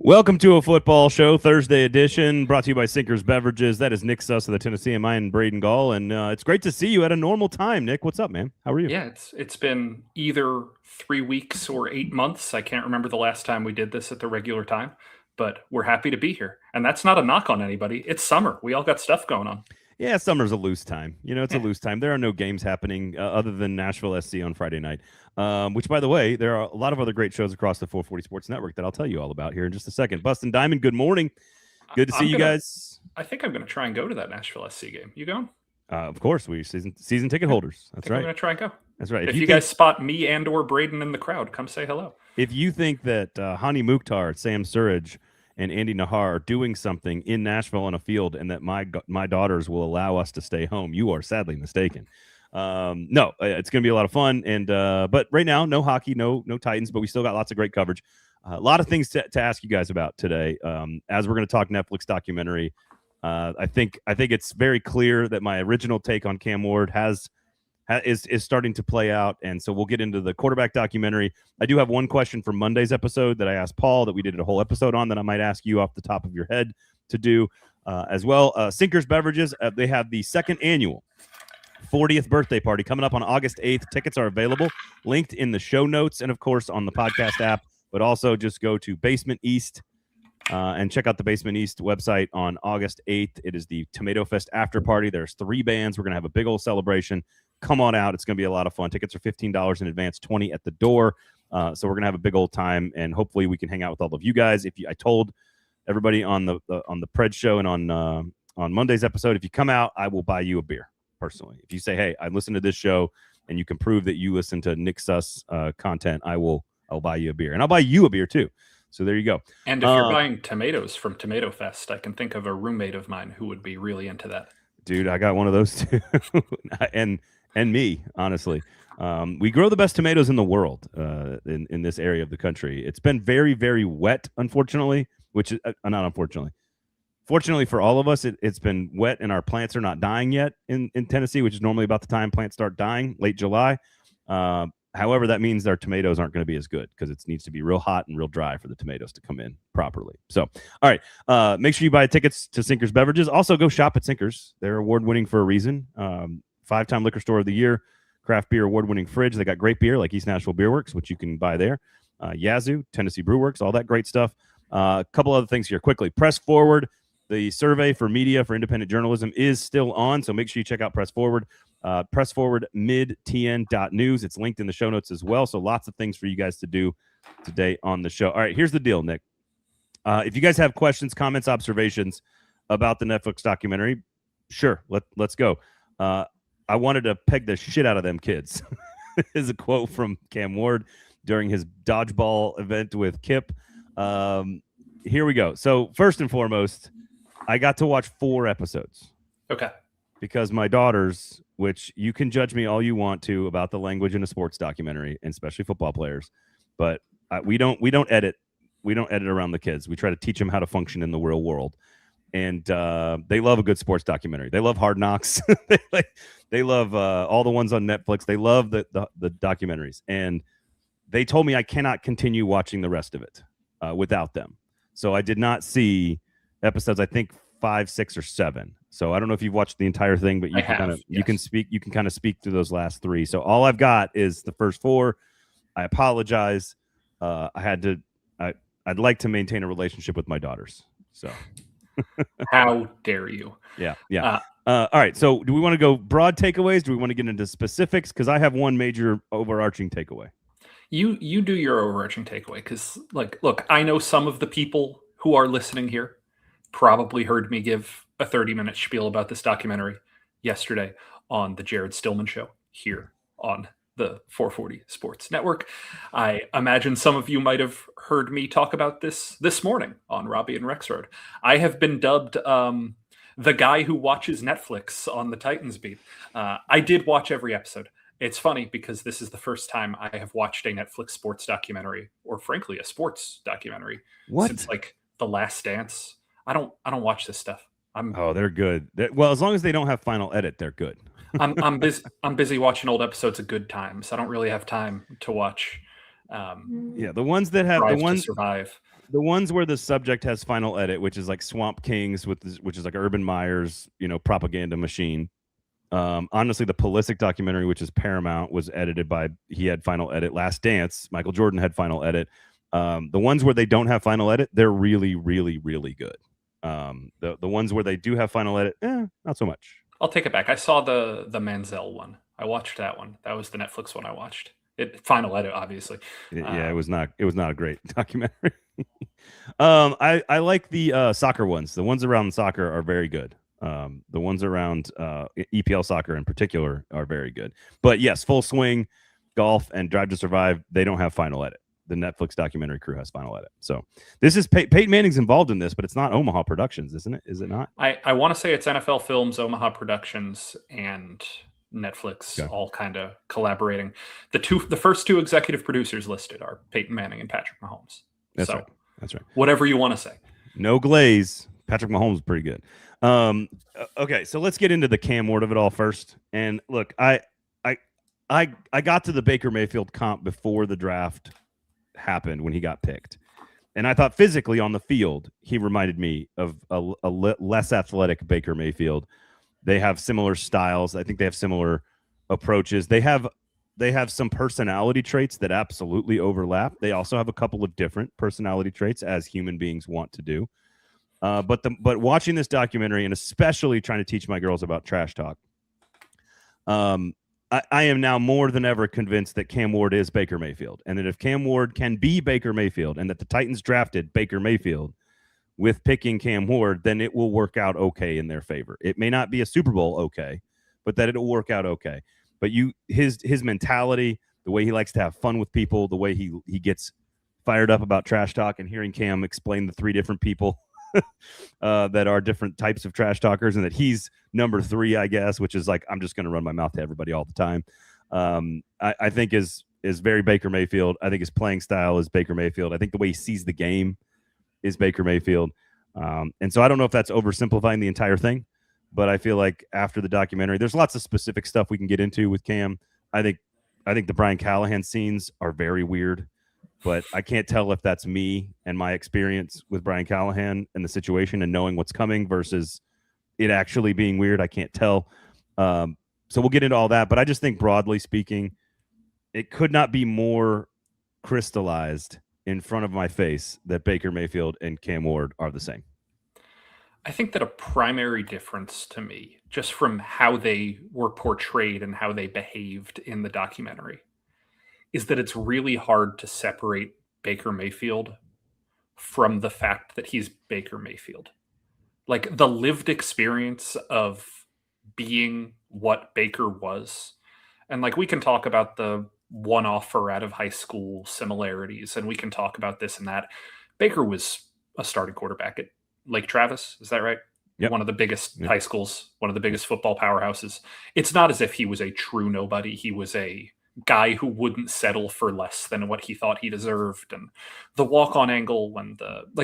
Welcome to a football show, Thursday edition, brought to you by Sinkers Beverages. That is Nick Suss of the Tennessee and mine, Braden Gall, and it's great to see you at a normal time. Nick, what's up, man? How are you? Yeah, it's been either 3 weeks or 8 months. I can't remember the last time we did this at the regular time, but we're happy to be here. And that's not a knock on anybody. It's summer. We all got stuff going on. Yeah, summer's a loose time. It's a loose time. There are no games happening other than Nashville SC on Friday night, which, by the way, there are a lot of other great shows across the 440 Sports Network that I'll tell you all about here in just a second. Bustin' Diamond, good morning. Good to see you guys. I think I'm going to try and go to that Nashville SC game. You going? Of course, we season ticket holders. That's right. I'm going to try and go. That's right. If you guys spot me and or Braden in the crowd, come say hello. If you think that Hani Mukhtar, Sam Surridge, and Andy Nahar are doing something in Nashville on a field and that my daughters will allow us to stay home, you are sadly mistaken. No, it's going to be a lot of fun. And but right now, no hockey, no Titans, but we still got lots of great coverage. A lot of things to ask you guys about today. As we're going to talk Netflix documentary, I think it's very clear that my original take on Cam Ward is starting to play out, and so we'll get into the quarterback documentary. I do have one question from Monday's episode that I asked Paul that we did a whole episode on that I might ask you off the top of your head to do as well. Sinkers Beverages, they have the second annual 40th birthday party coming up on August 8th. Tickets are available, linked in the show notes and, of course, on the podcast app, but also just go to Basement East and check out the Basement East website on August 8th. It is the Tomato Fest after party. There's 3 bands. We're going to have a big old celebration. Come on out. It's going to be a lot of fun. Tickets are $15 in advance, $20 at the door. So we're going to have a big old time, and hopefully we can hang out with all of you guys. I told everybody on the Pred show and on Monday's episode, if you come out, I will buy you a beer personally. If you say, hey, I listened to this show, and you can prove that you listen to Nick Suss content, I'll buy you a beer, and I'll buy you a beer too. So there you go. And if you're buying tomatoes from Tomato Fest, I can think of a roommate of mine who would be really into that. Dude, I got one of those too. and me, honestly. We grow the best tomatoes in the world in this area of the country. It's been very, very wet, unfortunately, which is not unfortunately. Fortunately for all of us, it's been wet, and our plants are not dying yet in Tennessee, which is normally about the time plants start dying, late July. However, that means our tomatoes aren't going to be as good because it needs to be real hot and real dry for the tomatoes to come in properly. So, all right, make sure you buy tickets to Sinkers Beverages. Also, go shop at Sinkers. They're award-winning for a reason. 5-time Liquor Store of the Year, craft beer award-winning fridge. They got great beer like East Nashville Beer Works, which you can buy there. Yazoo, Tennessee Brew Works, all that great stuff. A couple other things here quickly. Press Forward. The survey for media for independent journalism is still on, so make sure you check out Press Forward. PressForwardMidTN.news. It's linked in the show notes as well, so lots of things for you guys to do today on the show. All right, here's the deal, Nick. If you guys have questions, comments, observations about the Netflix documentary, sure, let's go. I wanted to peg the shit out of them kids. Is a quote from Cam Ward during his dodgeball event with Kip. Here we go. So first and foremost, I got to watch 4 episodes. Okay. Because my daughters, which you can judge me all you want to about the language in a sports documentary, and especially football players, but we don't edit around the kids. We try to teach them how to function in the real world, and they love a good sports documentary. They love Hard Knocks. they love all the ones on Netflix. They love the documentaries, and they told me I cannot continue watching the rest of it without them. So I did not see episodes, I think 5, 6, or 7. So I don't know if you've watched the entire thing, but you can kind of speak through those last 3. So all I've got is the first 4. I apologize. I'd like to maintain a relationship with my daughters. So how dare you? Yeah. All right. So do we want to go broad takeaways? Do we want to get into specifics? Because I have one major overarching takeaway. You do your overarching takeaway, because look, I know some of the people who are listening here probably heard me give a 30-minute spiel about this documentary yesterday on the Jared Stillman Show here on the 440 Sports Network. I imagine some of you might have heard me talk about this morning on Robbie and Rexroad. I have been dubbed the guy who watches Netflix on the Titans beat. I did watch every episode. It's funny because this is the first time I have watched a Netflix sports documentary, or frankly, a sports documentary, since The Last Dance. I don't watch this stuff. They're good. Well, as long as they don't have final edit, they're good. I'm busy watching old episodes of Good Times. I don't really have time to watch. The ones that have Drive to Survive. the ones where the subject has final edit, which is like Swamp Kings, which is like Urban Meyer's, propaganda machine. Honestly, the Pulisic documentary, which is Paramount, was edited by, he had final edit. Last Dance, Michael Jordan had final edit. The ones where they don't have final edit, they're really, really, really good. The ones where they do have final edit, not so much. I'll take it back. I saw the Manziel one. I watched that one. That was the Netflix one I watched. Final edit, obviously. Yeah, it was not a great documentary. I like the soccer ones. The ones around soccer are very good. The ones around EPL soccer in particular are very good. But yes, Full Swing, Golf, and Drive to Survive, they don't have final edit. The Netflix documentary crew has final edit. So this is Peyton Manning's involved in this, but it's not Omaha Productions, isn't it? Is it not? I want to say it's NFL Films, Omaha Productions, and Netflix all kind of collaborating. The first two executive producers listed are Peyton Manning and Patrick Mahomes. That's right. That's right. Whatever you want to say. No glaze. Patrick Mahomes is pretty good. Okay, so let's get into the Cam Ward of it all first. And look, I got to the Baker Mayfield comp before the draft happened when he got picked. And I thought physically on the field, he reminded me of a less athletic Baker Mayfield. They have similar styles. I think they have similar approaches. They have some personality traits that absolutely overlap. They also have a couple of different personality traits, as human beings want to do. But watching this documentary, and especially trying to teach my girls about trash talk, I am now more than ever convinced that Cam Ward is Baker Mayfield, and that if Cam Ward can be Baker Mayfield, and that the Titans drafted Baker Mayfield with picking Cam Ward, then it will work out okay in their favor. It may not be a Super Bowl okay, but that it'll work out okay. But his mentality, the way he likes to have fun with people, the way he gets fired up about trash talk, and hearing Cam explain the three different people that are different types of trash talkers, and that he's number 3, I guess, which is like, I'm just going to run my mouth to everybody all the time. I think is very Baker Mayfield. I think his playing style is Baker Mayfield. I think the way he sees the game is Baker Mayfield. And so I don't know if that's oversimplifying the entire thing, but I feel like after the documentary, there's lots of specific stuff we can get into with Cam. I think the Brian Callahan scenes are very weird, but I can't tell if that's me and my experience with Brian Callahan and the situation and knowing what's coming versus it actually being weird. I can't tell. So we'll get into all that, but I just think broadly speaking, it could not be more crystallized in front of my face that Baker Mayfield and Cam Ward are the same. I think that a primary difference to me, just from how they were portrayed and how they behaved in the documentary, is that it's really hard to separate Baker Mayfield from the fact that he's Baker Mayfield. Like the lived experience of being what Baker was. And like we can talk about the one-off or out of high school similarities, and we can talk about this and that. Baker was a starting quarterback at Lake Travis. Is that right? Yep. One of the biggest high schools, one of the biggest football powerhouses. It's not as if he was a true nobody. He was a guy who wouldn't settle for less than what he thought he deserved. And the walk-on angle, and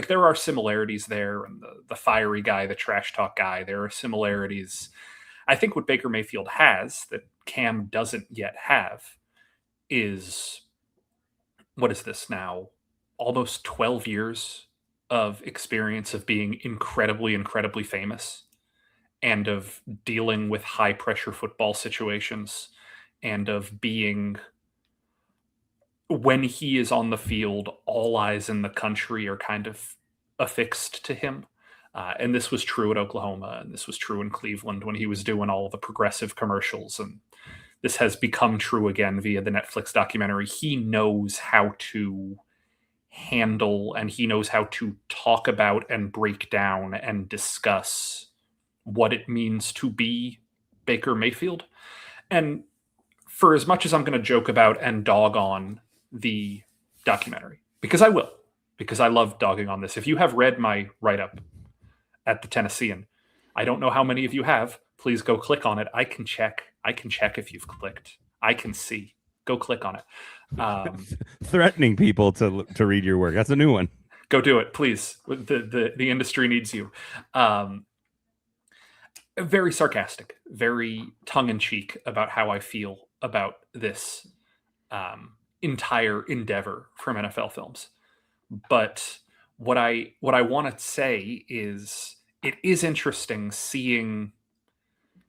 there are similarities there, and the fiery guy, the trash talk guy, there are similarities. I think what Baker Mayfield has that Cam doesn't yet have is, what is this now? Almost 12 years of experience of being incredibly, incredibly famous, and of dealing with high pressure football situations, and of being, when he is on the field, all eyes in the country are kind of affixed to him. And this was true at Oklahoma, and this was true in Cleveland when he was doing all the progressive commercials. And this has become true again via the Netflix documentary. He knows how to handle, and he knows how to talk about and break down and discuss what it means to be Baker Mayfield. And for as much as I'm going to joke about and dog on the documentary, because I will, because I love dogging on this. If you have read my write-up at the Tennessean, I don't know how many of you have. Please go click on it. I can check if you've clicked. I can see. Go click on it. Threatening people to read your work. That's a new one. Go do it, please. The industry needs you. Very sarcastic, very tongue-in-cheek about how I feel about this entire endeavor from NFL Films. But what I want to say is it is interesting seeing,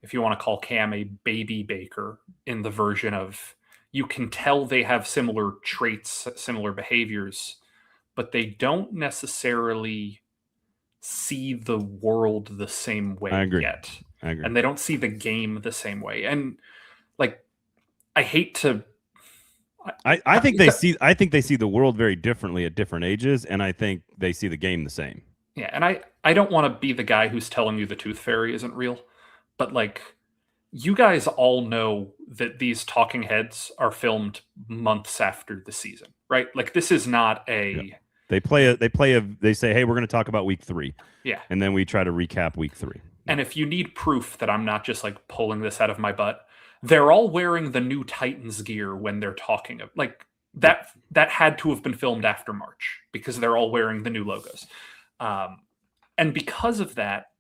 if you want to call Cam a baby Baker, in the version of, you can tell they have similar traits, similar behaviors, but they don't necessarily see the world the same way I agree. yet. I agree. And they don't see the game the same way. And like, I hate to. I think they see the world very differently at different ages, and I think they see the game the same. Yeah, and I don't want to be the guy who's telling you the tooth fairy isn't real, but like, you guys all know that these talking heads are filmed months after the season, right? Like, this is not a. Yeah. They say, hey, we're going to talk about week 3. Yeah. And then we try to recap week 3. And if you need proof that I'm not just like pulling this out of my butt, they're all wearing the new Titans gear when they're talking. Like, that had to have been filmed after March, because they're all wearing the new logos. And because of that,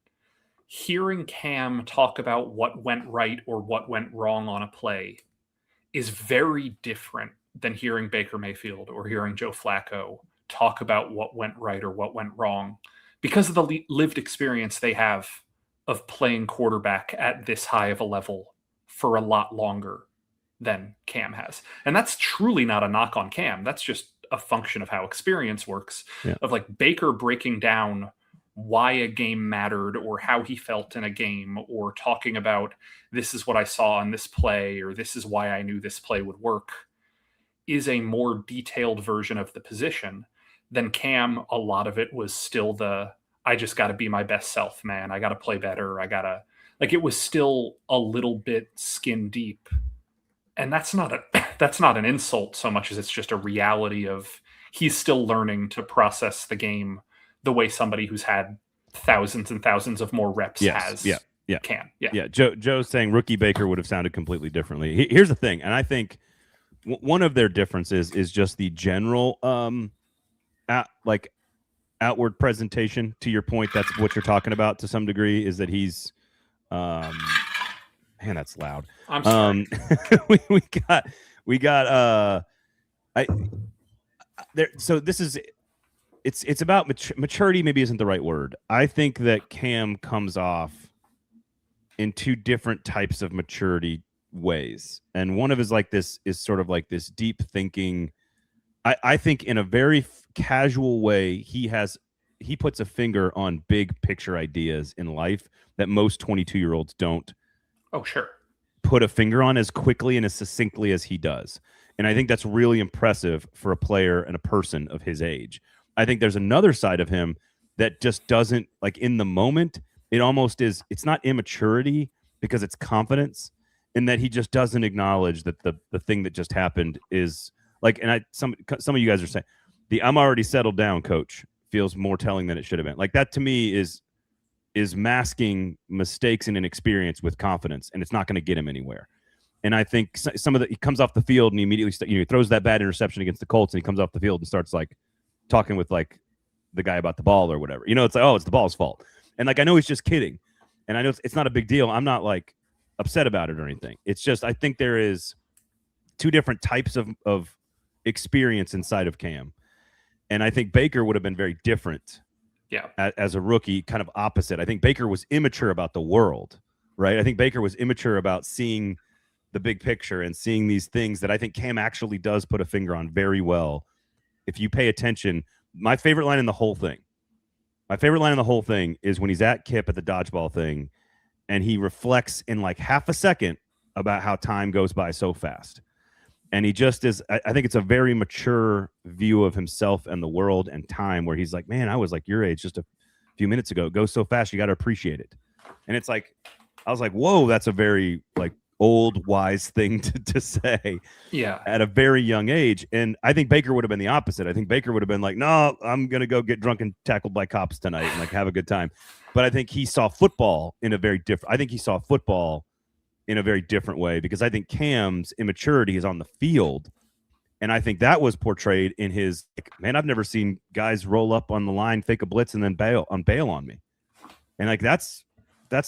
hearing Cam talk about what went right or what went wrong on a play is very different than hearing Baker Mayfield or hearing Joe Flacco talk about what went right or what went wrong, because of the lived experience they have of playing quarterback at this high of a level for a lot longer than Cam has. And that's truly not a knock on Cam. That's just a function of how experience works, of like Baker breaking down why a game mattered or how he felt in a game, or talking about, this is what I saw in this play, or this is why I knew this play would work, is a more detailed version of the position than Cam. A lot of it was still I just got to be my best self, man. I got to play better. It was still a little bit skin deep. And that's not an insult so much as it's just a reality of, he's still learning to process the game the way somebody who's had thousands and thousands of more reps has. Can. Joe's saying rookie Baker would have sounded completely differently. Here's the thing, and I think one of their differences is just the general outward presentation. To your point, that's what you're talking about to some degree, is that he's man, that's loud. I'm sorry. we got there. So this is, it's about maturity. Maybe isn't the right word. I think that Cam comes off in 2 different types of maturity ways, and one of his is sort of like this deep thinking. I think in a very casual way, he puts a finger on big picture ideas in life that most 22-year-olds don't. Oh, sure. Put a finger on as quickly and as succinctly as he does. And I think that's really impressive for a player and a person of his age. I think there's another side of him that just doesn't, like, in the moment, it almost is, it's not immaturity because it's confidence, in that he just doesn't acknowledge that the thing that just happened is like, and some of you guys are saying, the "I'm already settled down" coach feels more telling than it should have been. Like, that to me is masking mistakes and inexperience with confidence, and it's not going to get him anywhere. And I think he comes off the field and he immediately he throws that bad interception against the Colts, and he comes off the field and starts like talking with like the guy about the ball or whatever. It's like, oh, it's the ball's fault. And like, I know he's just kidding, and I know it's not a big deal. I'm not like upset about it or anything. It's just, I think there is 2 different types of experience inside of Cam. And I think Baker would have been very different. Yeah. As a rookie, kind of opposite. I think Baker was immature about the world, right? I think Baker was immature about seeing the big picture and seeing these things that I think Cam actually does put a finger on very well. If you pay attention, my favorite line in the whole thing is when he's at Kip at the dodgeball thing, and he reflects in like half a second about how time goes by so fast. And he just is, I think it's a very mature view of himself and the world and time, where he's like, man, I was like your age just a few minutes ago. It goes so fast, you got to appreciate it. And it's like, I was like, whoa, that's a very like old, wise thing to say at a very young age. And I think Baker would have been the opposite. I think Baker would have been like, no, I'm going to go get drunk and tackled by cops tonight and like have a good time. But I think he saw football in a very different way, because I think Cam's immaturity is on the field. And I think that was portrayed in his, like, man, I've never seen guys roll up on the line, fake a blitz, and then bail on me. And like, that's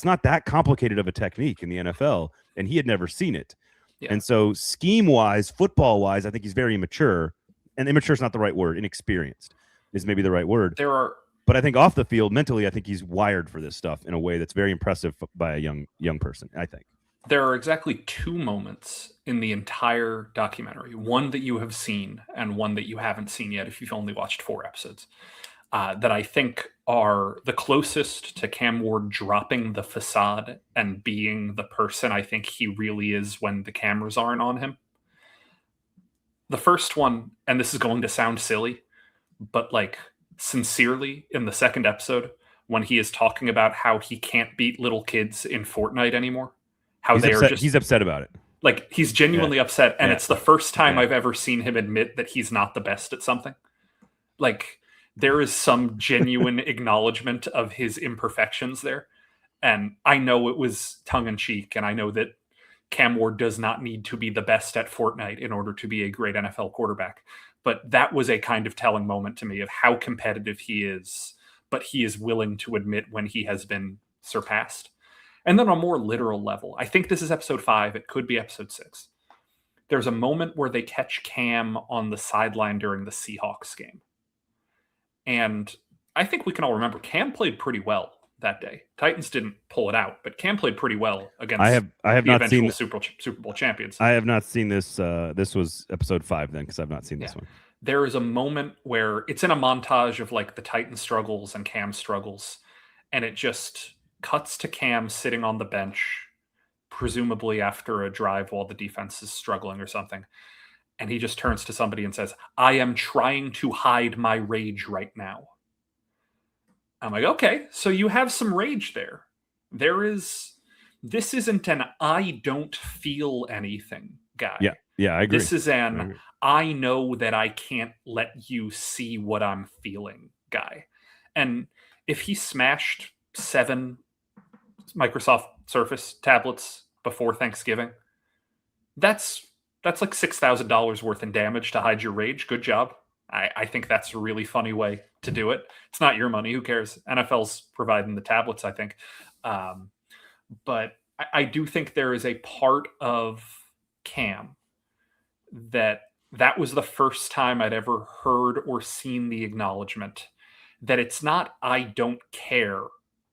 not that complicated of a technique in the NFL. And he had never seen it. Yeah. And so scheme wise, football wise, I think he's very immature, and immature is not the right word, inexperienced. is maybe the right word. There are, but I think off the field, mentally, I think he's wired for this stuff in a way that's very impressive by a young person, I think. there are exactly two moments in the entire documentary, one that you have seen and one that you haven't seen yet if you've only watched 4 episodes, that I think are the closest to Cam Ward dropping the facade and being the person I think he really is when the cameras aren't on him. The first one, and this is going to sound silly, but like sincerely in the second episode, when he is talking about how he can't beat little kids in Fortnite anymore, how He's they upset. are just He's upset about it. like he's genuinely upset, and Yeah. it's the first time Yeah. I've ever seen him admit that he's not the best at something. Like there is some genuine acknowledgement of his imperfections there. And I know it was tongue in cheek, and I know that Cam Ward does not need to be the best at Fortnite in order to be a great NFL quarterback. But that was a kind of telling moment to me of how competitive he is, but he is willing to admit when he has been surpassed. And then on a more literal level, I think this is episode 5. It could be episode 6. There's a moment where they catch Cam on the sideline during the Seahawks game. And I think we can all remember Cam played pretty well that day. Titans didn't pull it out, but Cam played pretty well against I have the not eventual seen Super Bowl champions. I have not seen this. This was episode 5 then, because I've not seen this one. There is a moment where it's in a montage of like the Titans struggles and Cam struggles, and it just cuts to Cam sitting on the bench, presumably after a drive while the defense is struggling or something. And he just turns to somebody and says, "I am trying to hide my rage right now." I'm like, okay, so you have some rage there. This isn't an I don't feel anything guy. Yeah, I agree. This is an I know that I can't let you see what I'm feeling guy. And if he smashed 7 Microsoft Surface tablets before Thanksgiving, that's like $6,000 worth in damage to hide your rage. Good job. I think that's a really funny way to do it. It's not your money. Who cares? NFL's providing the tablets, I think. But I do think there is a part of Cam that was the first time I'd ever heard or seen the acknowledgement that it's not I don't care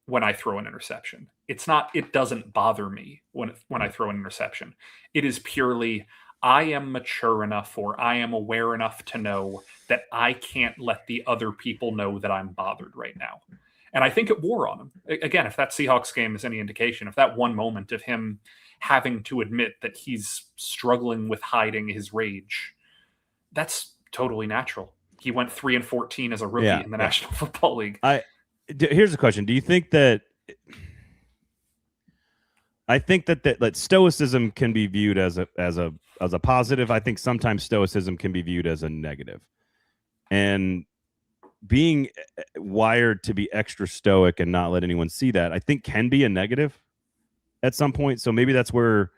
when I throw an interception. It's not it doesn't bother me when I throw an interception. It is purely I am mature enough or I am aware enough to know that I can't let the other people know that I'm bothered right now. And I think it wore on him. Again, if that Seahawks game is any indication, if that one moment of him having to admit that he's struggling with hiding his rage, that's totally natural. He went 3-14 as a rookie in the National Football League. Here's a question. Do you think that I think that stoicism can be viewed as a positive. I think sometimes stoicism can be viewed as a negative. And being wired to be extra stoic and not let anyone see that, I think can be a negative at some point. So maybe that's where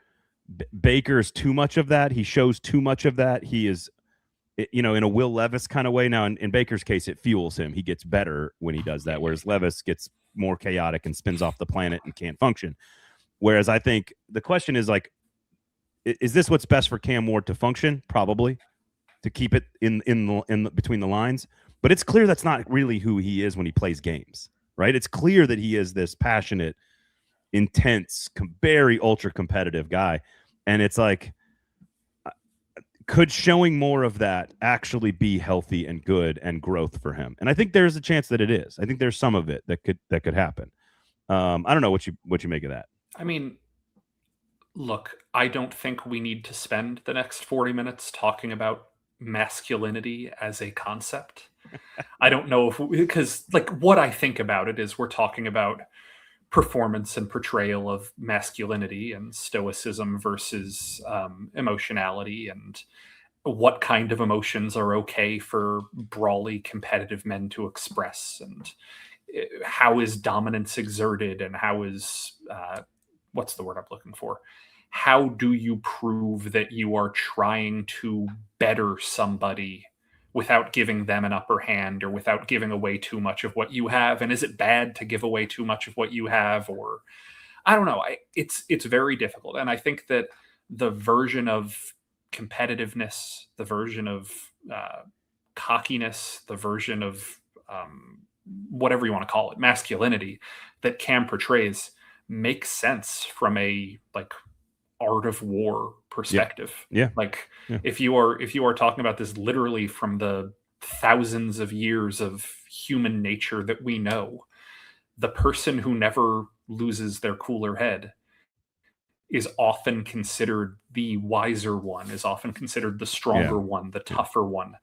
Baker's too much of that. He shows too much of that. He is, in a Will Levis kind of way. Now, in Baker's case, it fuels him. He gets better when he does that, whereas Levis gets more chaotic and spins off the planet and can't function. Whereas I think the question is like, is this what's best for Cam Ward to function? Probably, to keep it in between the lines. But it's clear that's not really who he is when he plays games, right? It's clear that he is this passionate, intense, very ultra competitive guy. And it's like, could showing more of that actually be healthy and good and growth for him? And I think there's a chance that it is. I think there's some of it that could happen. I don't know what you make of that. I mean, look, I don't think we need to spend the next 40 minutes talking about masculinity as a concept. I don't know because like what I think about it is we're talking about performance and portrayal of masculinity and stoicism versus emotionality and what kind of emotions are okay for brawly competitive men to express and how is dominance exerted and how is what's the word I'm looking for? How do you prove that you are trying to better somebody without giving them an upper hand or without giving away too much of what you have? And is it bad to give away too much of what you have? Or I don't know. It's very difficult. And I think that the version of competitiveness, the version of cockiness, the version of whatever you want to call it, masculinity that Cam portrays makes sense from a like art of war perspective. Yeah. Like Yeah. if you are talking about this literally from the thousands of years of human nature that we know, the person who never loses their cooler head is often considered the wiser one, is often considered the stronger one, the tougher one.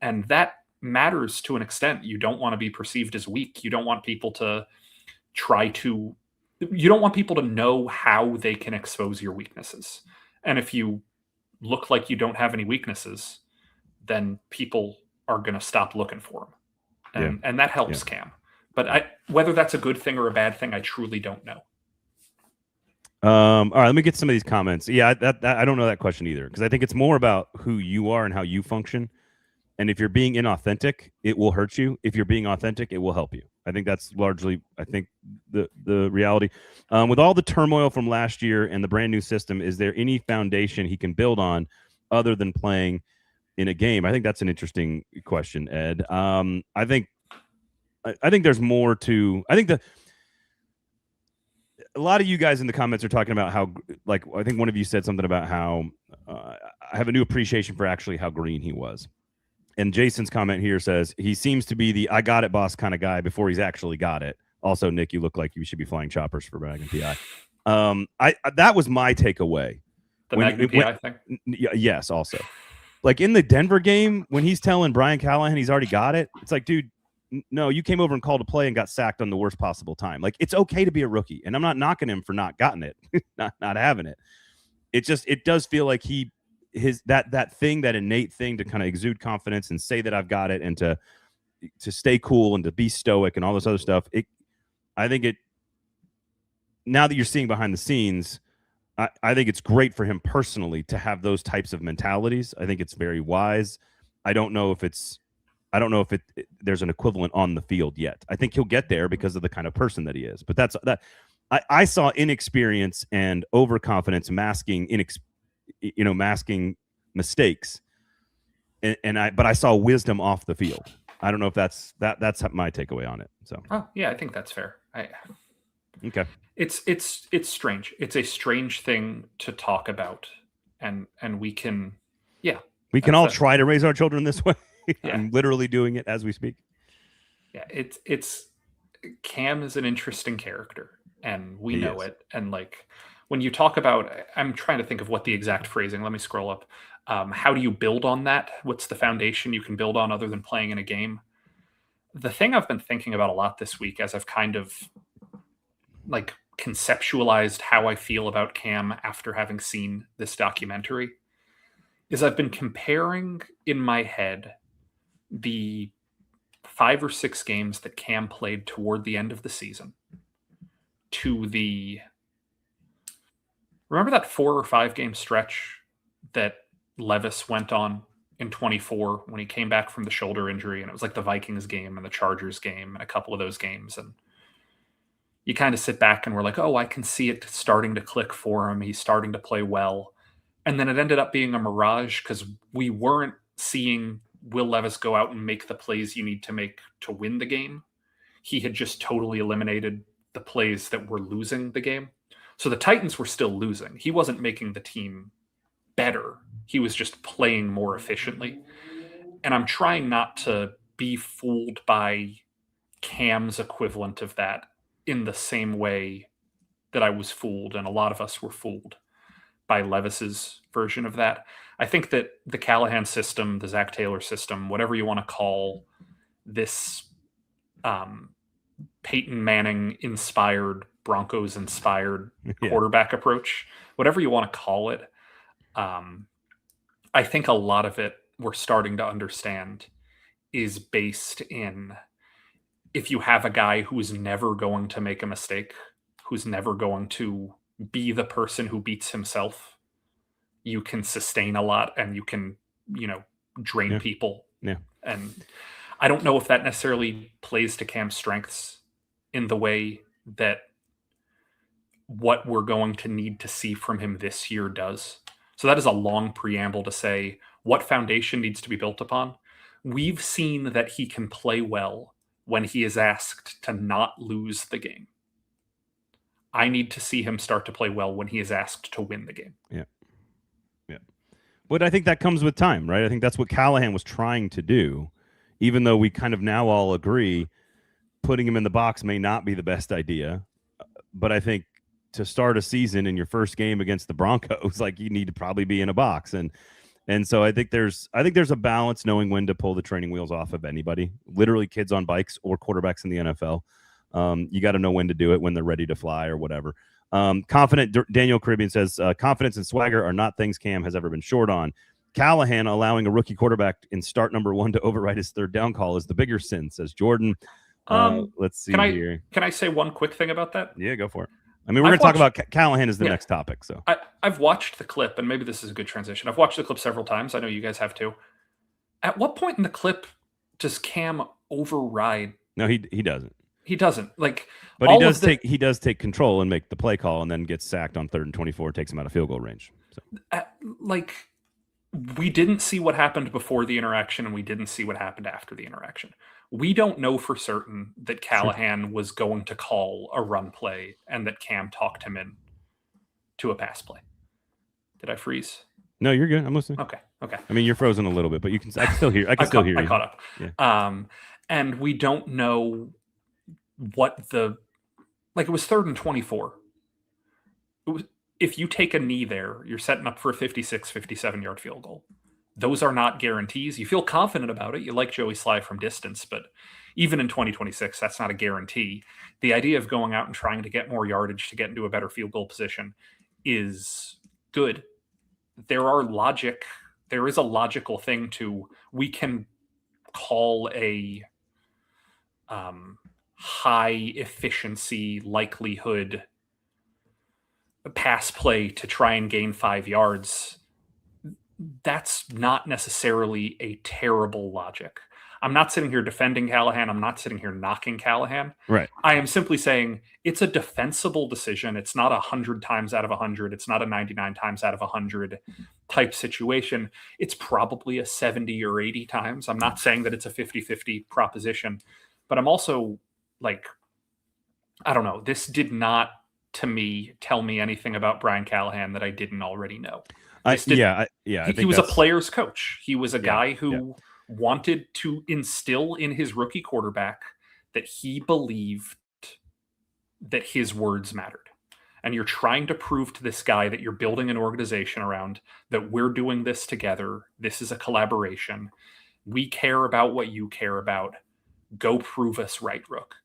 And that matters to an extent. You don't want to be perceived as weak. You don't want people to you don't want people to know how they can expose your weaknesses. And if you look like you don't have any weaknesses, then people are going to stop looking for them. And that helps Cam. But whether that's a good thing or a bad thing, I truly don't know. All right, let me get some of these comments. Yeah, I don't know that question either, because I think it's more about who you are and how you function. And if you're being inauthentic, it will hurt you. If you're being authentic, it will help you. I think that's largely, the reality. With all the turmoil from last year and the brand new system, is there any foundation he can build on other than playing in a game? I think that's an interesting question, Ed. I think there's more to. I think a lot of you guys in the comments are talking about how, like, I think one of you said something about how I have a new appreciation for actually how green he was. And Jason's comment here says he seems to be the "I got it, boss" kind of guy before he's actually got it. Also, Nick, you look like you should be flying choppers for Magnum PI. That was my takeaway. The Magnum PI thing? Yes, also. Like in the Denver game, when he's telling Brian Callahan he's already got it, it's like, dude, no, you came over and called a play and got sacked on the worst possible time. Like, it's okay to be a rookie, and I'm not knocking him for not gotten it, not having it. It does feel like that thing, that innate thing to kind of exude confidence and say that I've got it, and to stay cool and to be stoic and all this other stuff. I think now that you're seeing behind the scenes, I think it's great for him personally to have those types of mentalities. I think it's very wise. I don't know if there's an equivalent on the field yet. I think he'll get there because of the kind of person that he is. But I saw inexperience and overconfidence masking masking mistakes, but I saw wisdom off the field. I don't know if that's my takeaway on it. So, yeah, I think that's fair. Okay. It's strange. It's a strange thing to talk about, and we can all try to raise our children this way. Yeah. I'm literally doing it as we speak. Yeah, it's Cam is an interesting character, and we know it. And like when you talk about, I'm trying to think of what the exact phrasing. Let me scroll up. How do you build on that? What's the foundation you can build on other than playing in a game? The thing I've been thinking about a lot this week, as I've kind of like conceptualized how I feel about Cam after having seen this documentary, is I've been comparing in my head the 5 or 6 games that Cam played toward the end of the season to remember that 4 or 5 game stretch that Levis went on in 24 when he came back from the shoulder injury, and it was like the Vikings game and the Chargers game and a couple of those games, and you kind of sit back and we're like, oh, I can see it starting to click for him. He's starting to play well. And then it ended up being a mirage because we weren't seeing Will Levis go out and make the plays you need to make to win the game. He had just totally eliminated the plays that were losing the game. So the Titans were still losing. He wasn't making the team better. He was just playing more efficiently. And I'm trying not to be fooled by Cam's equivalent of that in the same way that I was fooled, and a lot of us were fooled by Levis's version of that. I think that the Callahan system, the Zach Taylor system, whatever you want to call this Peyton Manning inspired, Broncos inspired quarterback approach, whatever you want to call it, I think a lot of it we're starting to understand is based in, if you have a guy who's never going to make a mistake, who's never going to be the person who beats himself, you can sustain a lot and you can, drain people. Yeah. And I don't know if that necessarily plays to Cam's strengths in the way that what we're going to need to see from him this year does. So that is a long preamble to say what foundation needs to be built upon. We've seen that he can play well when he is asked to not lose the game. I need to see him start to play well when he is asked to win the game. Yeah. Yeah. But I think that comes with time, right? I think that's what Callahan was trying to do, even though we kind of now all agree putting him in the box may not be the best idea. But I think to start a season in your first game against the Broncos, like you need to probably be in a box. And so I think there's a balance knowing when to pull the training wheels off of anybody, literally kids on bikes or quarterbacks in the NFL. You got to know when to do it, when they're ready to fly or whatever. Confident Daniel Caribbean says confidence and swagger are not things Cam has ever been short on. Callahan allowing a rookie quarterback in start number 1 to override his third down call is the bigger sin, says Jordan. Let's see here. Can I say one quick thing about that? Yeah, go for it. I mean, we're going to talk about Callahan as the next topic. So I've watched the clip, and maybe this is a good transition. I've watched the clip several times. I know you guys have too. At what point in the clip does Cam override? No, he doesn't. He doesn't. Like, but he does take control and make the play call, and then gets sacked on 3rd and 24, takes him out of field goal range. So. We didn't see what happened before the interaction, and we didn't see what happened after the interaction. We don't know for certain that Callahan was going to call a run play and that Cam talked him in to a pass play. Did I freeze? No, you're good. I'm listening. Okay. I mean, you're frozen a little bit, but I can still hear. I can still hear you. I caught up. Yeah. And we don't know what it was 3rd and 24. If you take a knee there, you're setting up for a 56, 57-yard field goal. Those are not guarantees. You feel confident about it. You like Joey Sly from distance, but even in 2026, that's not a guarantee. The idea of going out and trying to get more yardage to get into a better field goal position is good. There is a logical thing to, we can call a high efficiency likelihood pass play to try and gain 5 yards. That's not necessarily a terrible logic. I'm not sitting here defending Callahan. I'm not sitting here knocking Callahan. Right. I am simply saying it's a defensible decision. It's not 100 times out of 100. It's not a 99 times out of 100 type situation. It's probably a 70 or 80 times. I'm not saying that it's a 50-50 proposition, but I'm also like, I don't know. This did not, to me, tell me anything about Brian Callahan that I didn't already know. He was a player's coach. He was a guy who wanted to instill in his rookie quarterback that he believed that his words mattered. And you're trying to prove to this guy that you're building an organization around, that we're doing this together. This is a collaboration. We care about what you care about. Go prove us right, Rook.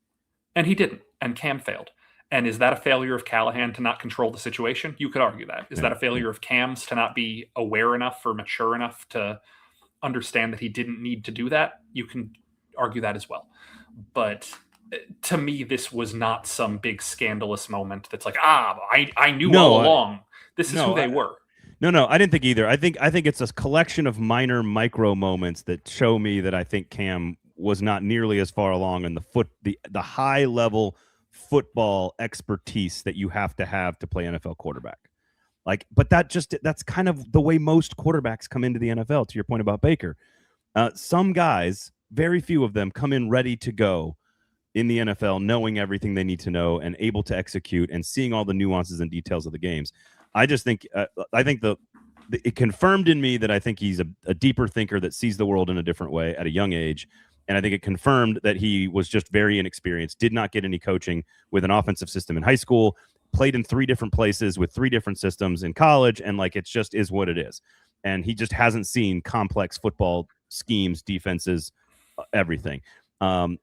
And he didn't. And Cam failed. And is that a failure of Callahan to not control the situation? You could argue that. Is that a failure of Cam's to not be aware enough or mature enough to understand that he didn't need to do that? You can argue that as well. But to me, this was not some big scandalous moment that's like, I knew all along. This is who they were. No, I didn't think either. I think it's a collection of minor micro moments that show me that I think Cam was not nearly as far along in the high level football expertise that you have to play NFL quarterback. But that's kind of the way most quarterbacks come into the NFL, to your point about Baker. Some guys, very few of them, come in ready to go in the NFL, knowing everything they need to know and able to execute and seeing all the nuances and details of the games. I just think it confirmed in me that I think he's a deeper thinker that sees the world in a different way at a young age. And I think it confirmed that he was just very inexperienced, did not get any coaching with an offensive system in high school, played in 3 different places with 3 different systems in college, and it just is what it is. And he just hasn't seen complex football schemes, defenses, everything. I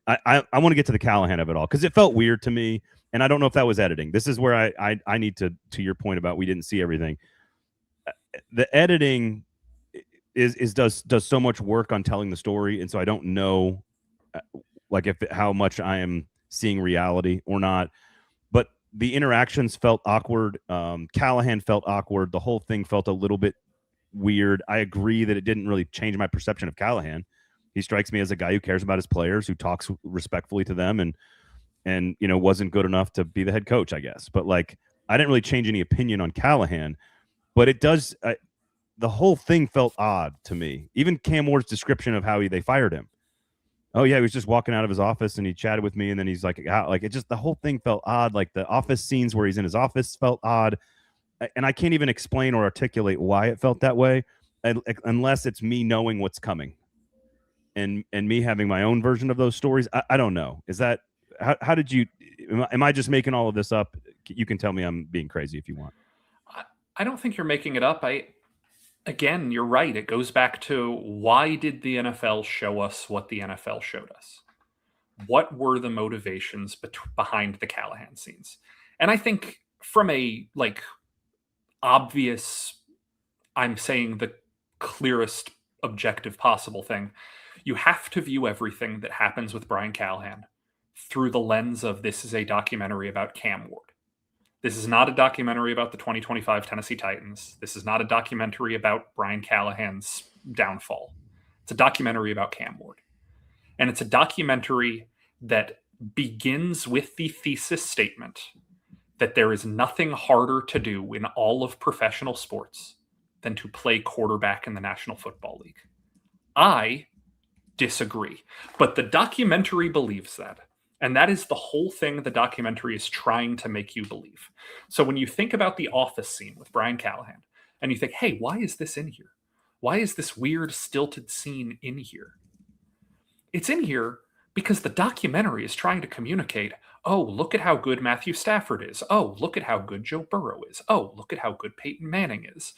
want to get to the Callahan of it all because it felt weird to me, and I don't know if that was editing. This is where I need to your point about we didn't see everything. The editing does so much work on telling the story, and so I don't know how much I am seeing reality or not. But the interactions felt awkward. Callahan felt awkward. The whole thing felt a little bit weird. I agree that it didn't really change my perception of Callahan. He strikes me as a guy who cares about his players, who talks respectfully to them, and wasn't good enough to be the head coach, I guess. But I didn't really change any opinion on Callahan. But it does. the whole thing felt odd to me. Even Cam Ward's description of how they fired him. Oh yeah, he was just walking out of his office and he chatted with me, and then he's like, it just, the whole thing felt odd. Like the office scenes where he's in his office felt odd, and I can't even explain or articulate why it felt that way, unless it's me knowing what's coming, and me having my own version of those stories. I don't know. Is that how did you? Am I just making all of this up? You can tell me I'm being crazy if you want. I don't think you're making it up. Again, you're right. It goes back to, why did the NFL show us what the NFL showed us? What were the motivations behind the Callahan scenes? And I think from a obvious, I'm saying the clearest objective possible thing, you have to view everything that happens with Brian Callahan through the lens of, this is a documentary about Cam Ward. This is not a documentary about the 2025 Tennessee Titans. This is not a documentary about Brian Callahan's downfall. It's a documentary about Cam Ward. And it's a documentary that begins with the thesis statement that there is nothing harder to do in all of professional sports than to play quarterback in the National Football League. I disagree, but the documentary believes that. And that is the whole thing the documentary is trying to make you believe. So when you think about the office scene with Brian Callahan, and you think, hey, why is this in here? Why is this weird, stilted scene in here? It's in here because the documentary is trying to communicate, oh, look at how good Matthew Stafford is. Oh, look at how good Joe Burrow is. Oh, look at how good Peyton Manning is.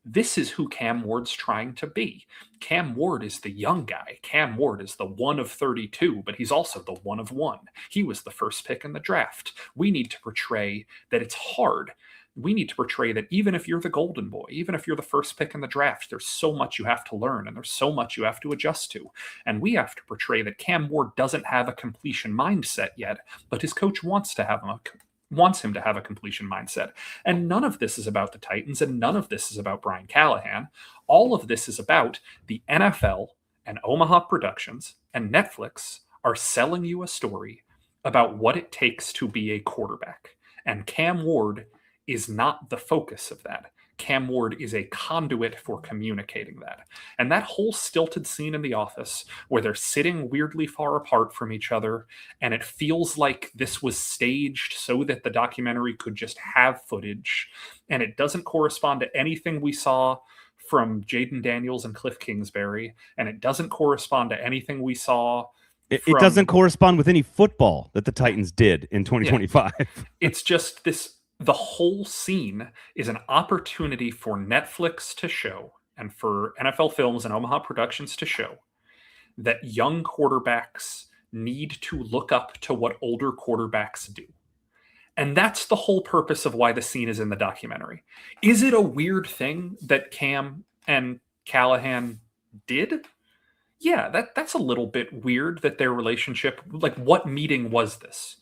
This is who Cam Ward's trying to be. Cam Ward is the young guy. Cam Ward is the 1 of 32, but he's also the 1 of 1. He was the first pick in the draft. We need to portray that it's hard. We need to portray that even if you're the golden boy, even if you're the first pick in the draft, there's so much you have to learn and there's so much you have to adjust to. And we have to portray that Cam Ward doesn't have a completion mindset yet, but his coach wants him to have a completion mindset. And none of this is about the Titans, and none of this is about Brian Callahan. All of this is about the NFL and Omaha Productions and Netflix are selling you a story about what it takes to be a quarterback. And Cam Ward is not the focus of that. Cam Ward is a conduit for communicating that. And that whole stilted scene in the office where they're sitting weirdly far apart from each other, and it feels like this was staged so that the documentary could just have footage, and it doesn't correspond to anything we saw from Jaden Daniels and Cliff Kingsbury, and it doesn't correspond to anything we saw. It doesn't correspond with any football that the Titans did in 2025. Yeah. It's just this. The whole scene is an opportunity for Netflix to show, and for NFL Films and Omaha Productions to show, that young quarterbacks need to look up to what older quarterbacks do. And that's the whole purpose of why the scene is in the documentary. Is it a weird thing that Cam and Callahan did? Yeah, that's a little bit weird that their relationship, like, what meeting was this?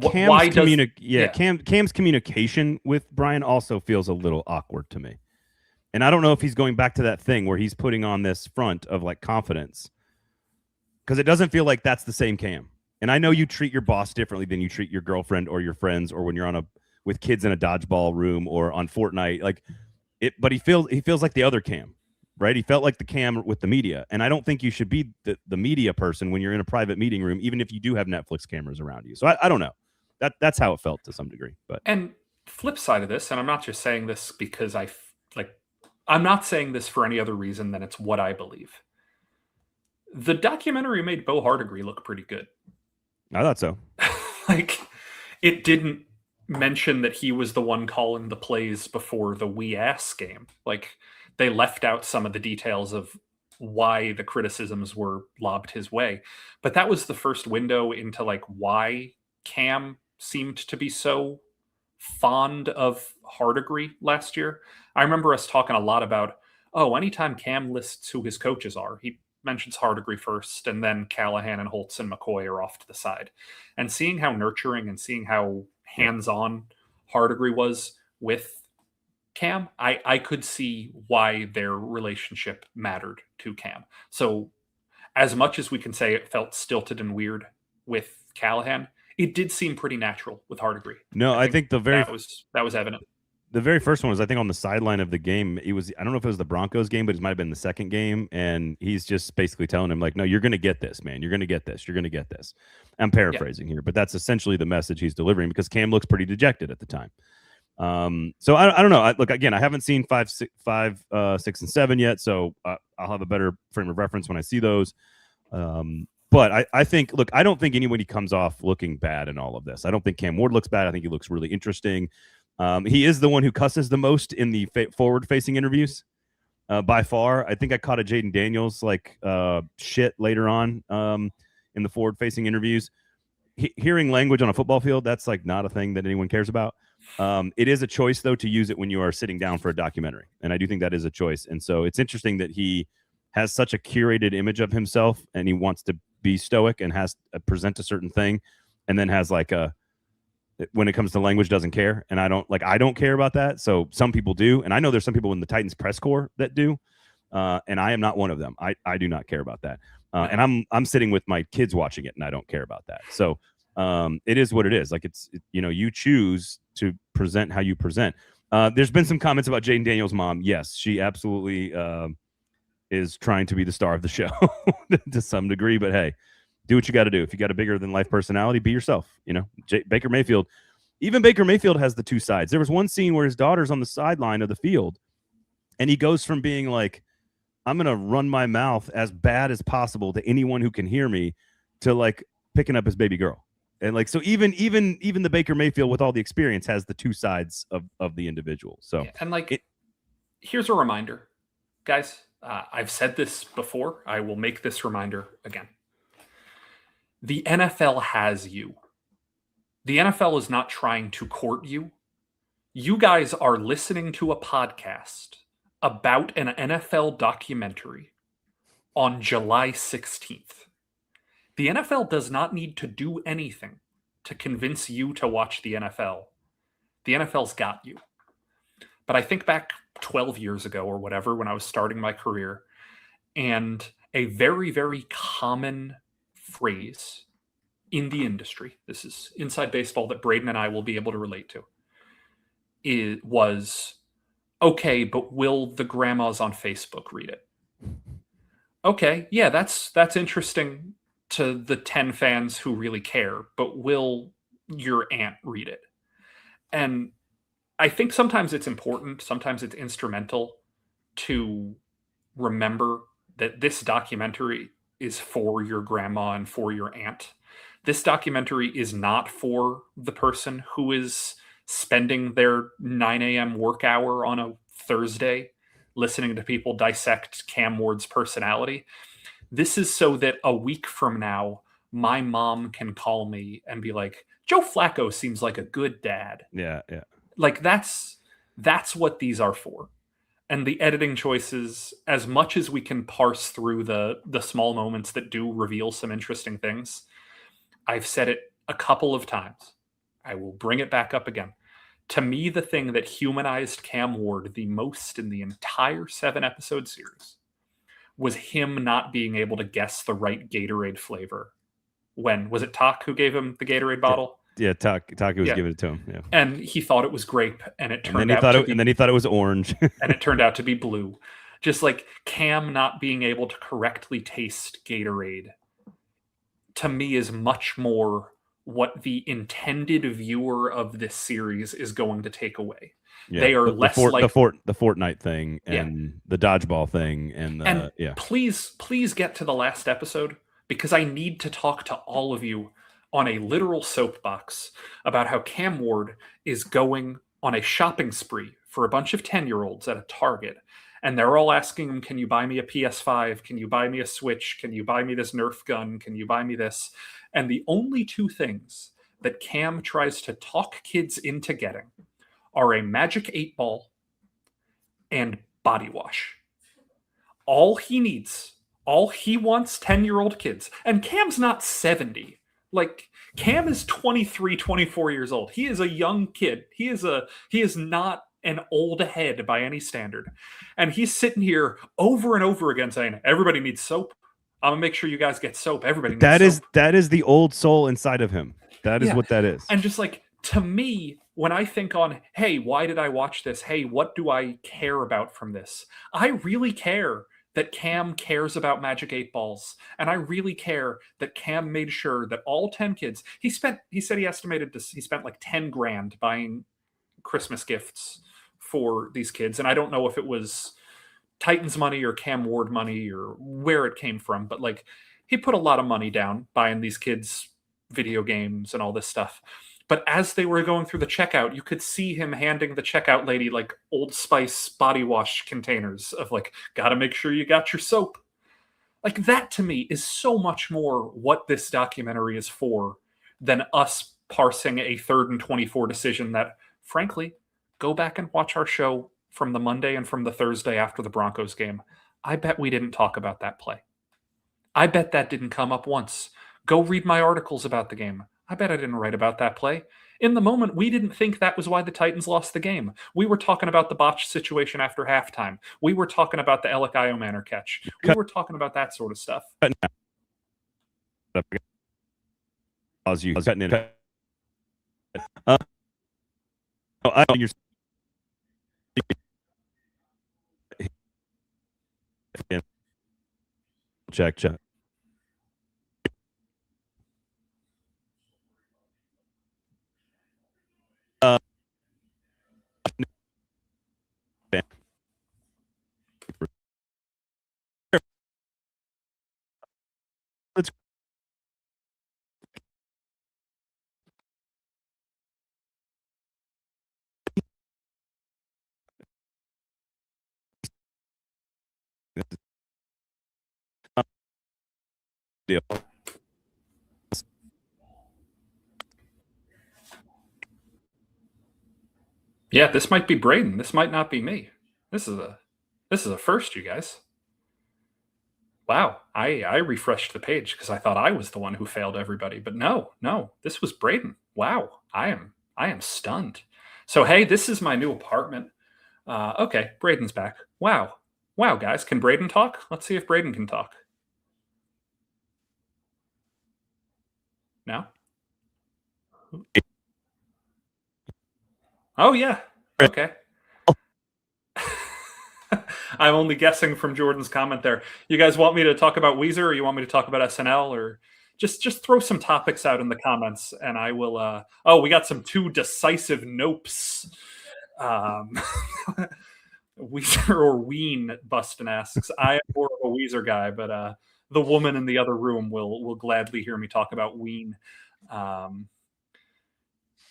Cam's communication with Brian also feels a little awkward to me. And I don't know if he's going back to that thing where he's putting on this front of like confidence, because it doesn't feel like that's the same Cam. And I know you treat your boss differently than you treat your girlfriend or your friends, or when you're with kids in a dodgeball room or on Fortnite, like it. But he feels like the other Cam, right? He felt like the Cam with the media. And I don't think you should be the media person when you're in a private meeting room, even if you do have Netflix cameras around you. So I don't know. That's how it felt to some degree. But and flip side of this, and I'm not just saying this because I'm not saying this for any other reason than it's what I believe. The documentary made Bo Hardigree look pretty good. I thought so. Like, it didn't mention that he was the one calling the plays before the We Ass game. Like, they left out some of the details of why the criticisms were lobbed his way. But that was the first window into like why Cam seemed to be so fond of Hardigree last year. I remember us talking a lot about, anytime Cam lists who his coaches are, he mentions Hardigree first, and then Callahan and Holtz and McCoy are off to the side. And seeing how nurturing and seeing how hands-on Hardigree was with Cam, I could see why their relationship mattered to Cam. So as much as we can say it felt stilted and weird with Callahan, it did seem pretty natural with Hardigree. No, I think that was evident. the very first one was, I think, on the sideline of the game. It was, I don't know if it was the Broncos game, but it might have been the second game. And he's just basically telling him, like, no, you're going to get this, man. You're going to get this. You're going to get this. I'm paraphrasing here, but that's essentially the message he's delivering, because Cam looks pretty dejected at the time. So I don't know. Look, again, I haven't seen 5, 6, and 7 yet, so I'll have a better frame of reference when I see those. But I think, look, I don't think anybody comes off looking bad in all of this. I don't think Cam Ward looks bad. I think he looks really interesting. He is the one who cusses the most in the forward-facing interviews, by far. I think I caught a Jaden Daniels shit later on in the forward-facing interviews. Hearing language on a football field, that's like not a thing that anyone cares about. It is a choice, though, to use it when you are sitting down for a documentary, and I do think that is a choice. And so it's interesting that he has such a curated image of himself, and he wants to be stoic and has present a certain thing, and then has when it comes to language, doesn't care. And I don't care about that. So some people do, and I know there's some people in the Titans press corps that do, and I am not one of them. I do not care about that, and I'm sitting with my kids watching it, and I don't care about that. So it is what it is. Like, you choose to present how you present. There's been some comments about Jaden Daniels' mom. Yes, she absolutely is trying to be the star of the show to some degree, but hey, do what you got to do. If you got a bigger than life personality, be yourself. Baker Mayfield, even Baker Mayfield has the two sides. There was one scene where his daughter's on the sideline of the field, and he goes from being like, I'm going to run my mouth as bad as possible to anyone who can hear me, to like picking up his baby girl. And so even the Baker Mayfield with all the experience has the two sides of the individual. So, yeah, and here's a reminder, guys. I've said this before. I will make this reminder again. The NFL has you. The NFL is not trying to court you. You guys are listening to a podcast about an NFL documentary on July 16th. The NFL does not need to do anything to convince you to watch the NFL. The NFL's got you. But I think back 12 years ago or whatever, when I was starting my career, and a very, very common phrase in the industry, this is inside baseball that Braden and I will be able to relate to, it was, okay, but will the grandmas on Facebook read it? Okay, yeah, that's interesting to the 10 fans who really care, but will your aunt read it? And I think sometimes it's important, sometimes it's instrumental to remember that this documentary is for your grandma and for your aunt. This documentary is not for the person who is spending their 9 a.m. work hour on a Thursday listening to people dissect Cam Ward's personality. This is so that a week from now, my mom can call me and be like, Joe Flacco seems like a good dad. Yeah. Like, that's what these are for. And the editing choices, as much as we can parse through the small moments that do reveal some interesting things, I've said it a couple of times. I will bring it back up again. To me, the thing that humanized Cam Ward the most in the entire 7-episode series was him not being able to guess the right Gatorade flavor. When was it Talk who gave him the Gatorade bottle? Yeah, Taki was giving it to him. Yeah, and he thought it was grape, and it turned out and then he thought it was orange, and it turned out to be blue. Just like Cam not being able to correctly taste Gatorade, to me, is much more what the intended viewer of this series is going to take away. Yeah, they are less like the Fortnite thing and the dodgeball thing, and Please get to the last episode, because I need to talk to all of you on a literal soapbox about how Cam Ward is going on a shopping spree for a bunch of 10-year-olds at a Target. And they're all asking him, can you buy me a PS5? Can you buy me a Switch? Can you buy me this Nerf gun? Can you buy me this? And the only two things that Cam tries to talk kids into getting are a Magic 8-ball and body wash. All he wants 10-year-old kids. And Cam's not 70. Like, Cam is 23, 24 years old. He is a young kid. He is not an old head by any standard. And he's sitting here over and over again saying, everybody needs soap. I'm going to make sure you guys get soap. Everybody needs soap. That is the old soul inside of him. That is what that is. And just like, to me, when I think on, hey, why did I watch this? Hey, what do I care about from this? I really care that Cam cares about Magic 8 Balls. And I really care that Cam made sure that all 10 kids, he said he estimated he spent like 10 grand buying Christmas gifts for these kids. And I don't know if it was Titans money or Cam Ward money or where it came from, but like he put a lot of money down buying these kids video games and all this stuff. But as they were going through the checkout, you could see him handing the checkout lady like Old Spice body wash containers of like, gotta make sure you got your soap. Like that to me is so much more what this documentary is for than us parsing a 3rd and 24 decision that, frankly, go back and watch our show from the Monday and from the Thursday after the Broncos game. I bet we didn't talk about that play. I bet that didn't come up once. Go read my articles about the game. I bet I didn't write about that play. In the moment, we didn't think that was why the Titans lost the game. We were talking about the botched situation after halftime. We were talking about the Alec Iomanner catch. We were talking about that sort of stuff. You cutting in. I don't you're check. Let's deal. Yeah, this might be Braden. This might not be me. This is a first, you guys. Wow, I refreshed the page because I thought I was the one who failed everybody, but no, this was Braden. Wow, I am stunned. So hey, this is my new apartment. Okay, Braden's back. Wow, guys, can Braden talk? Let's see if Braden can talk. No. Oh yeah. Okay. I'm only guessing from Jordan's comment there. You guys want me to talk about Weezer, or you want me to talk about SNL, or just throw some topics out in the comments, and I will. Oh, we got some 2 decisive nopes. Weezer or Ween? Bustin asks. I am more of a Weezer guy, but the woman in the other room will gladly hear me talk about Ween.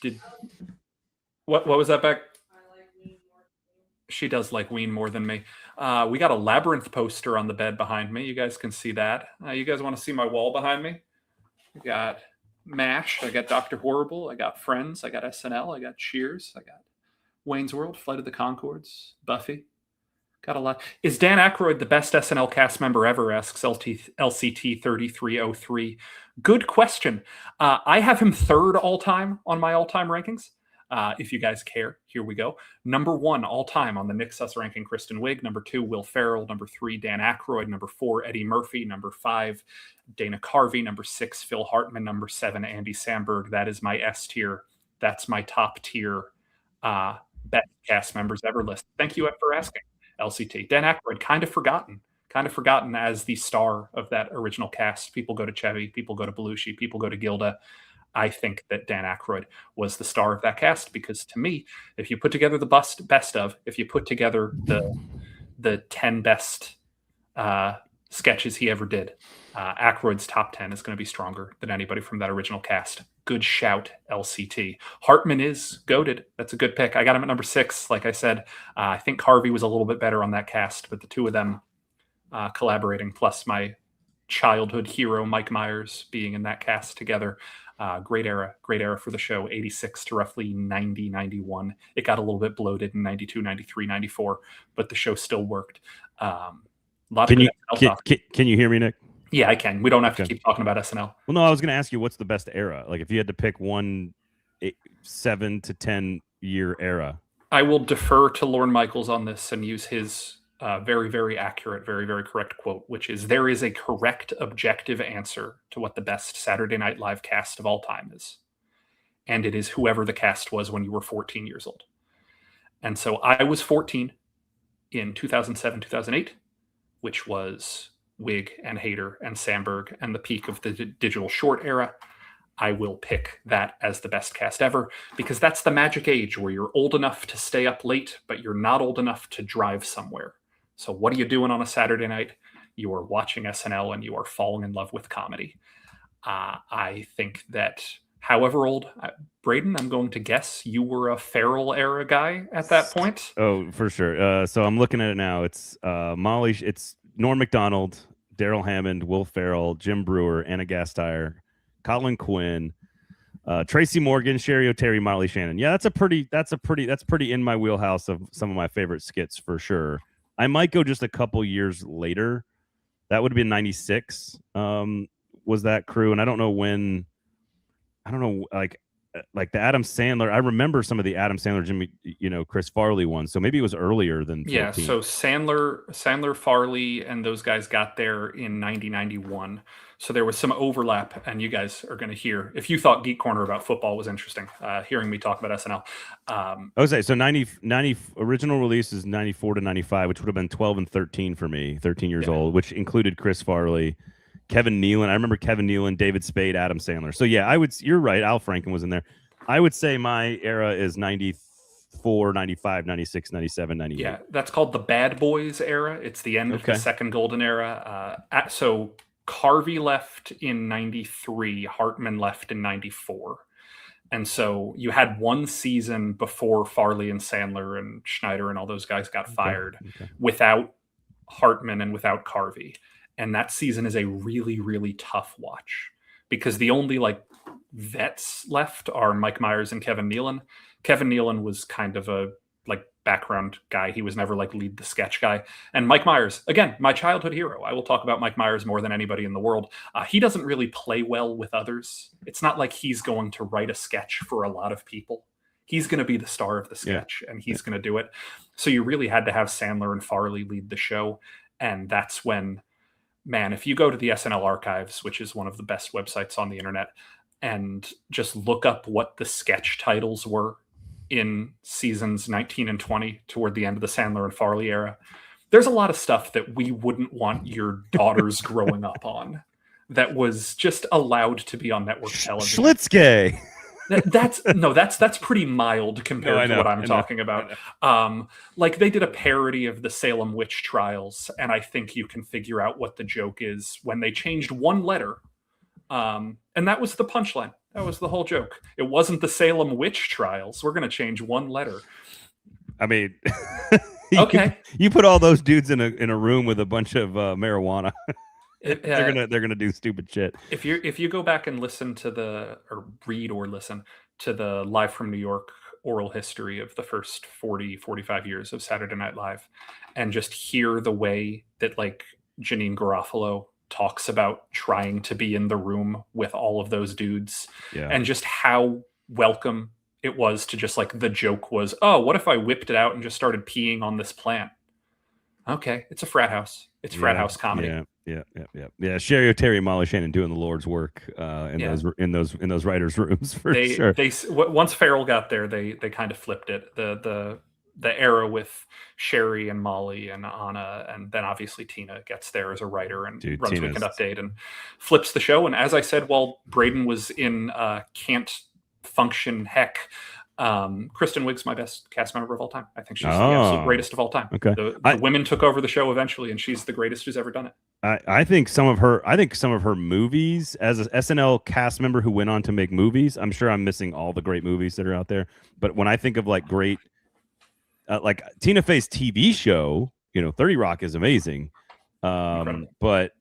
Did what was that back? She does like Ween more than me. We got a Labyrinth poster on the bed behind me. You guys can see that. You guys want to see my wall behind me? We got MASH. I got Dr. Horrible. I got Friends. I got SNL. I got Cheers. I got Wayne's World, Flight of the Conchords, Buffy. Got a lot. Is Dan Aykroyd the best SNL cast member ever? Asks LCT 3303. Good question. I have him 3rd all time on my all time rankings. If you guys care, here we go. Number 1 all time on the Nick Suss ranking, Kristen Wiig. Number 2, Will Ferrell. Number 3, Dan Aykroyd. Number 4, Eddie Murphy. Number 5, Dana Carvey. Number 6, Phil Hartman. Number 7, Andy Samberg. That is my S tier. That's my top tier best cast members ever list. Thank you for asking, LCT. Dan Aykroyd, kind of forgotten as the star of that original cast. People go to Chevy, people go to Belushi, people go to Gilda. I think that Dan Aykroyd was the star of that cast because, to me, if you put together the best of, if you put together the 10 best sketches he ever did, Aykroyd's top 10 is going to be stronger than anybody from that original cast. Good shout, LCT. Hartman is goated. That's a good pick. I got him at number 6. Like I said, I think Harvey was a little bit better on that cast, but the 2 of them collaborating, plus my childhood hero Mike Myers being in that cast together. Great era for the show, 86 to roughly 90, 91. It got a little bit bloated in 92, 93, 94, but the show still worked. Can you hear me, Nick? Yeah, I can. We don't have to keep talking about SNL. Well, no, I was going to ask you what's the best era? Like if you had to pick one 7 to 10 year era. I will defer to Lorne Michaels on this and use his very, very accurate, very, very correct quote, which is, there is a correct, objective answer to what the best Saturday Night Live cast of all time is. and it is whoever the cast was when you were 14 years old. And so I was 14 in 2007, 2008, which was Wig and Hader and Sandberg and the peak of the digital short era. I will pick that as the best cast ever because that's the magic age where you're old enough to stay up late, but you're not old enough to drive somewhere. So what are you doing on a Saturday night? You are watching SNL and you are falling in love with comedy. I think that however old, Braden, I'm going to guess you were a Ferrell era guy at that point. Oh, for sure. So I'm looking at it now. It's Molly. It's Norm Macdonald, Daryl Hammond, Will Ferrell, Jim Brewer, Anna Gasteyer, Colin Quinn, Tracy Morgan, Sherry O'Terry, Molly Shannon. Yeah, that's pretty in my wheelhouse of some of my favorite skits for sure. I might go just a couple years later. That would have been 96. Was that crew? And I don't know when. I don't know, like the Adam Sandler. I remember some of the Adam Sandler, Jimmy, Chris Farley ones. So maybe it was earlier than 14. Yeah. So Sandler, Farley, and those guys got there in 90-91. So there was some overlap, and you guys are going to hear. If you thought Geek Corner about football was interesting, hearing me talk about SNL. Okay, so 90 original release is 94 to 95, which would have been 12 and 13 for me, 13 years old, which included Chris Farley, Kevin Nealon. I remember Kevin Nealon, David Spade, Adam Sandler. So yeah, you're right. Al Franken was in there. I would say my era is 94, 95, 96, 97, 98. Yeah, that's called the Bad Boys era. It's the end of the second golden era. So Carvey left in 93, Hartman left in 94. And so you had one season before Farley and Sandler and Schneider and all those guys got fired without Hartman and without Carvey. And that season is a really, really tough watch because the only vets left are Mike Myers and Kevin Nealon. Kevin Nealon was kind of a background guy. He was never lead the sketch guy. And Mike Myers, again, my childhood hero. I will talk about Mike Myers more than anybody in the world. He doesn't really play well with others. It's not like he's going to write a sketch for a lot of people. He's going to be the star of the sketch and he's going to do it. So you really had to have Sandler and Farley lead the show. And that's when, man, if you go to the SNL archives, which is one of the best websites on the internet, and just look up what the sketch titles were in seasons 19 and 20 toward the end of the Sandler and Farley era, there's a lot of stuff that we wouldn't want your daughters growing up on that was just allowed to be on network television. Schlitzke. That's pretty mild compared to what I'm talking about. They did a parody of the Salem witch trials, and I think you can figure out what the joke is when they changed one letter. And that was the punchline. That was the whole joke. It wasn't the Salem witch trials. We're going to change one letter. I mean, okay. You put all those dudes in a room with a bunch of marijuana. They're gonna do stupid shit. If you go back and listen to read the Live from New York oral history of the first 45 years of Saturday Night Live, and just hear the way that Janine Garofalo talks about trying to be in the room with all of those dudes, and just how welcome it was to just the joke was, oh, what if I whipped it out and just started peeing on this plant? Okay, it's a frat house. It's frat house comedy. Yeah. Sherry O'Terry and Molly Shannon doing the Lord's work in those writers' rooms for sure. Once Ferrell got there, they kind of flipped it. The era with Sherry and Molly and Anna, and then obviously Tina gets there as a writer and runs Tina's... Weekend Update and flips the show. And as I said, while Braden was in Can't Function Heck, Kristen Wiig's my best cast member of all time. I think she's the absolute greatest of all time. Okay. The women took over the show eventually, and she's the greatest who's ever done it. I think some of her movies as an SNL cast member who went on to make movies. I'm sure I'm missing all the great movies that are out there, but when I think of great. Tina Fey's TV show, 30 Rock is amazing. But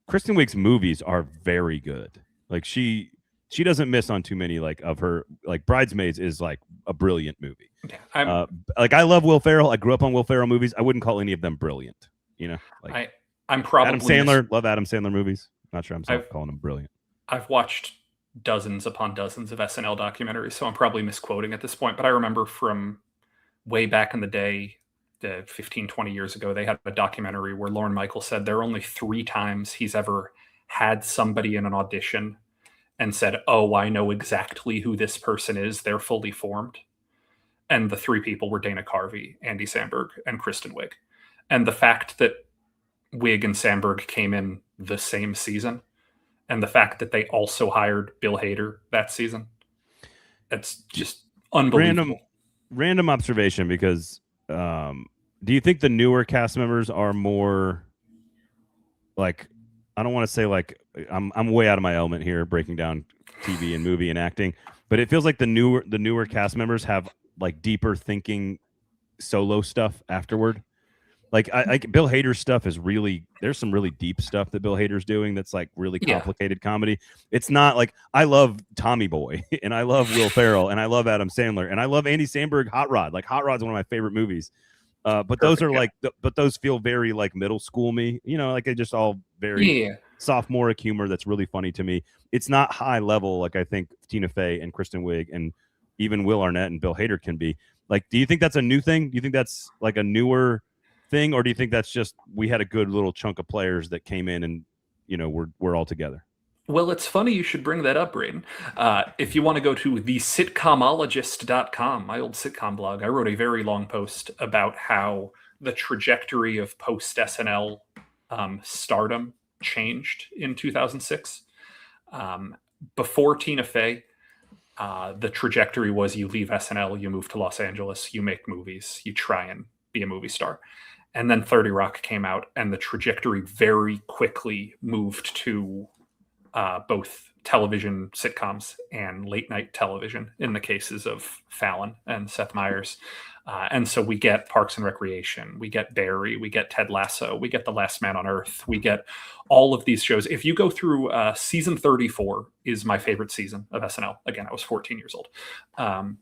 Kristen Wiig's movies are very good. She doesn't miss on too many of her, Bridesmaids is a brilliant movie. Yeah, I love Will Ferrell. I grew up on Will Ferrell movies. I wouldn't call any of them brilliant. I'm probably Adam Sandler, love Adam Sandler movies. Not sure I'm calling them brilliant. I've watched dozens upon dozens of SNL documentaries, so I'm probably misquoting at this point, but I remember from way back in the day, 15, 20 years ago, they had a documentary where Lorne Michaels said there are only 3 times he's ever had somebody in an audition and said, "Oh, I know exactly who this person is. They're fully formed." And the three people were Dana Carvey, Andy Samberg, and Kristen Wiig. And the fact that Wiig and Samberg came in the same season, and the fact that they also hired Bill Hader that season, that's just unbelievable. Random observation, because do you think the newer cast members are more like, I don't want to say like, I'm way out of my element here breaking down TV and movie and acting, but it feels like the newer cast members have like deeper thinking solo stuff afterward. Like Bill Hader's stuff is really, there's some really deep stuff that Bill Hader's doing that's like really complicated comedy. It's not like, I love Tommy Boy and I love Will Ferrell and I love Adam Sandler and I love Andy Samberg. Hot Rod, like Hot Rod's one of my favorite movies. But those are like, but those feel very like middle school me, you know, like they just all very sophomoric humor that's really funny to me. It's not high level like I think Tina Fey and Kristen Wiig and even Will Arnett and Bill Hader can be. Like, do you think that's a new thing? Do you think that's like a newer thing, or do you think that's just we had a good little chunk of players that came in and, you know, we're all together? Well, it's funny you should bring that up, Braden. If you want to go to thesitcomologist.com, my old sitcom blog, I wrote a very long post about how the trajectory of post SNL stardom changed in 2006. Before Tina Fey, the trajectory was you leave SNL, you move to Los Angeles, you make movies, you try and be a movie star. And then 30 Rock came out, and the trajectory very quickly moved to both television sitcoms and late night television in the cases of Fallon and Seth Meyers. And so we get Parks and Recreation, we get Barry, we get Ted Lasso, we get The Last Man on Earth, we get all of these shows. If you go through season 34 is my favorite season of SNL. Again, I was 14 years old. And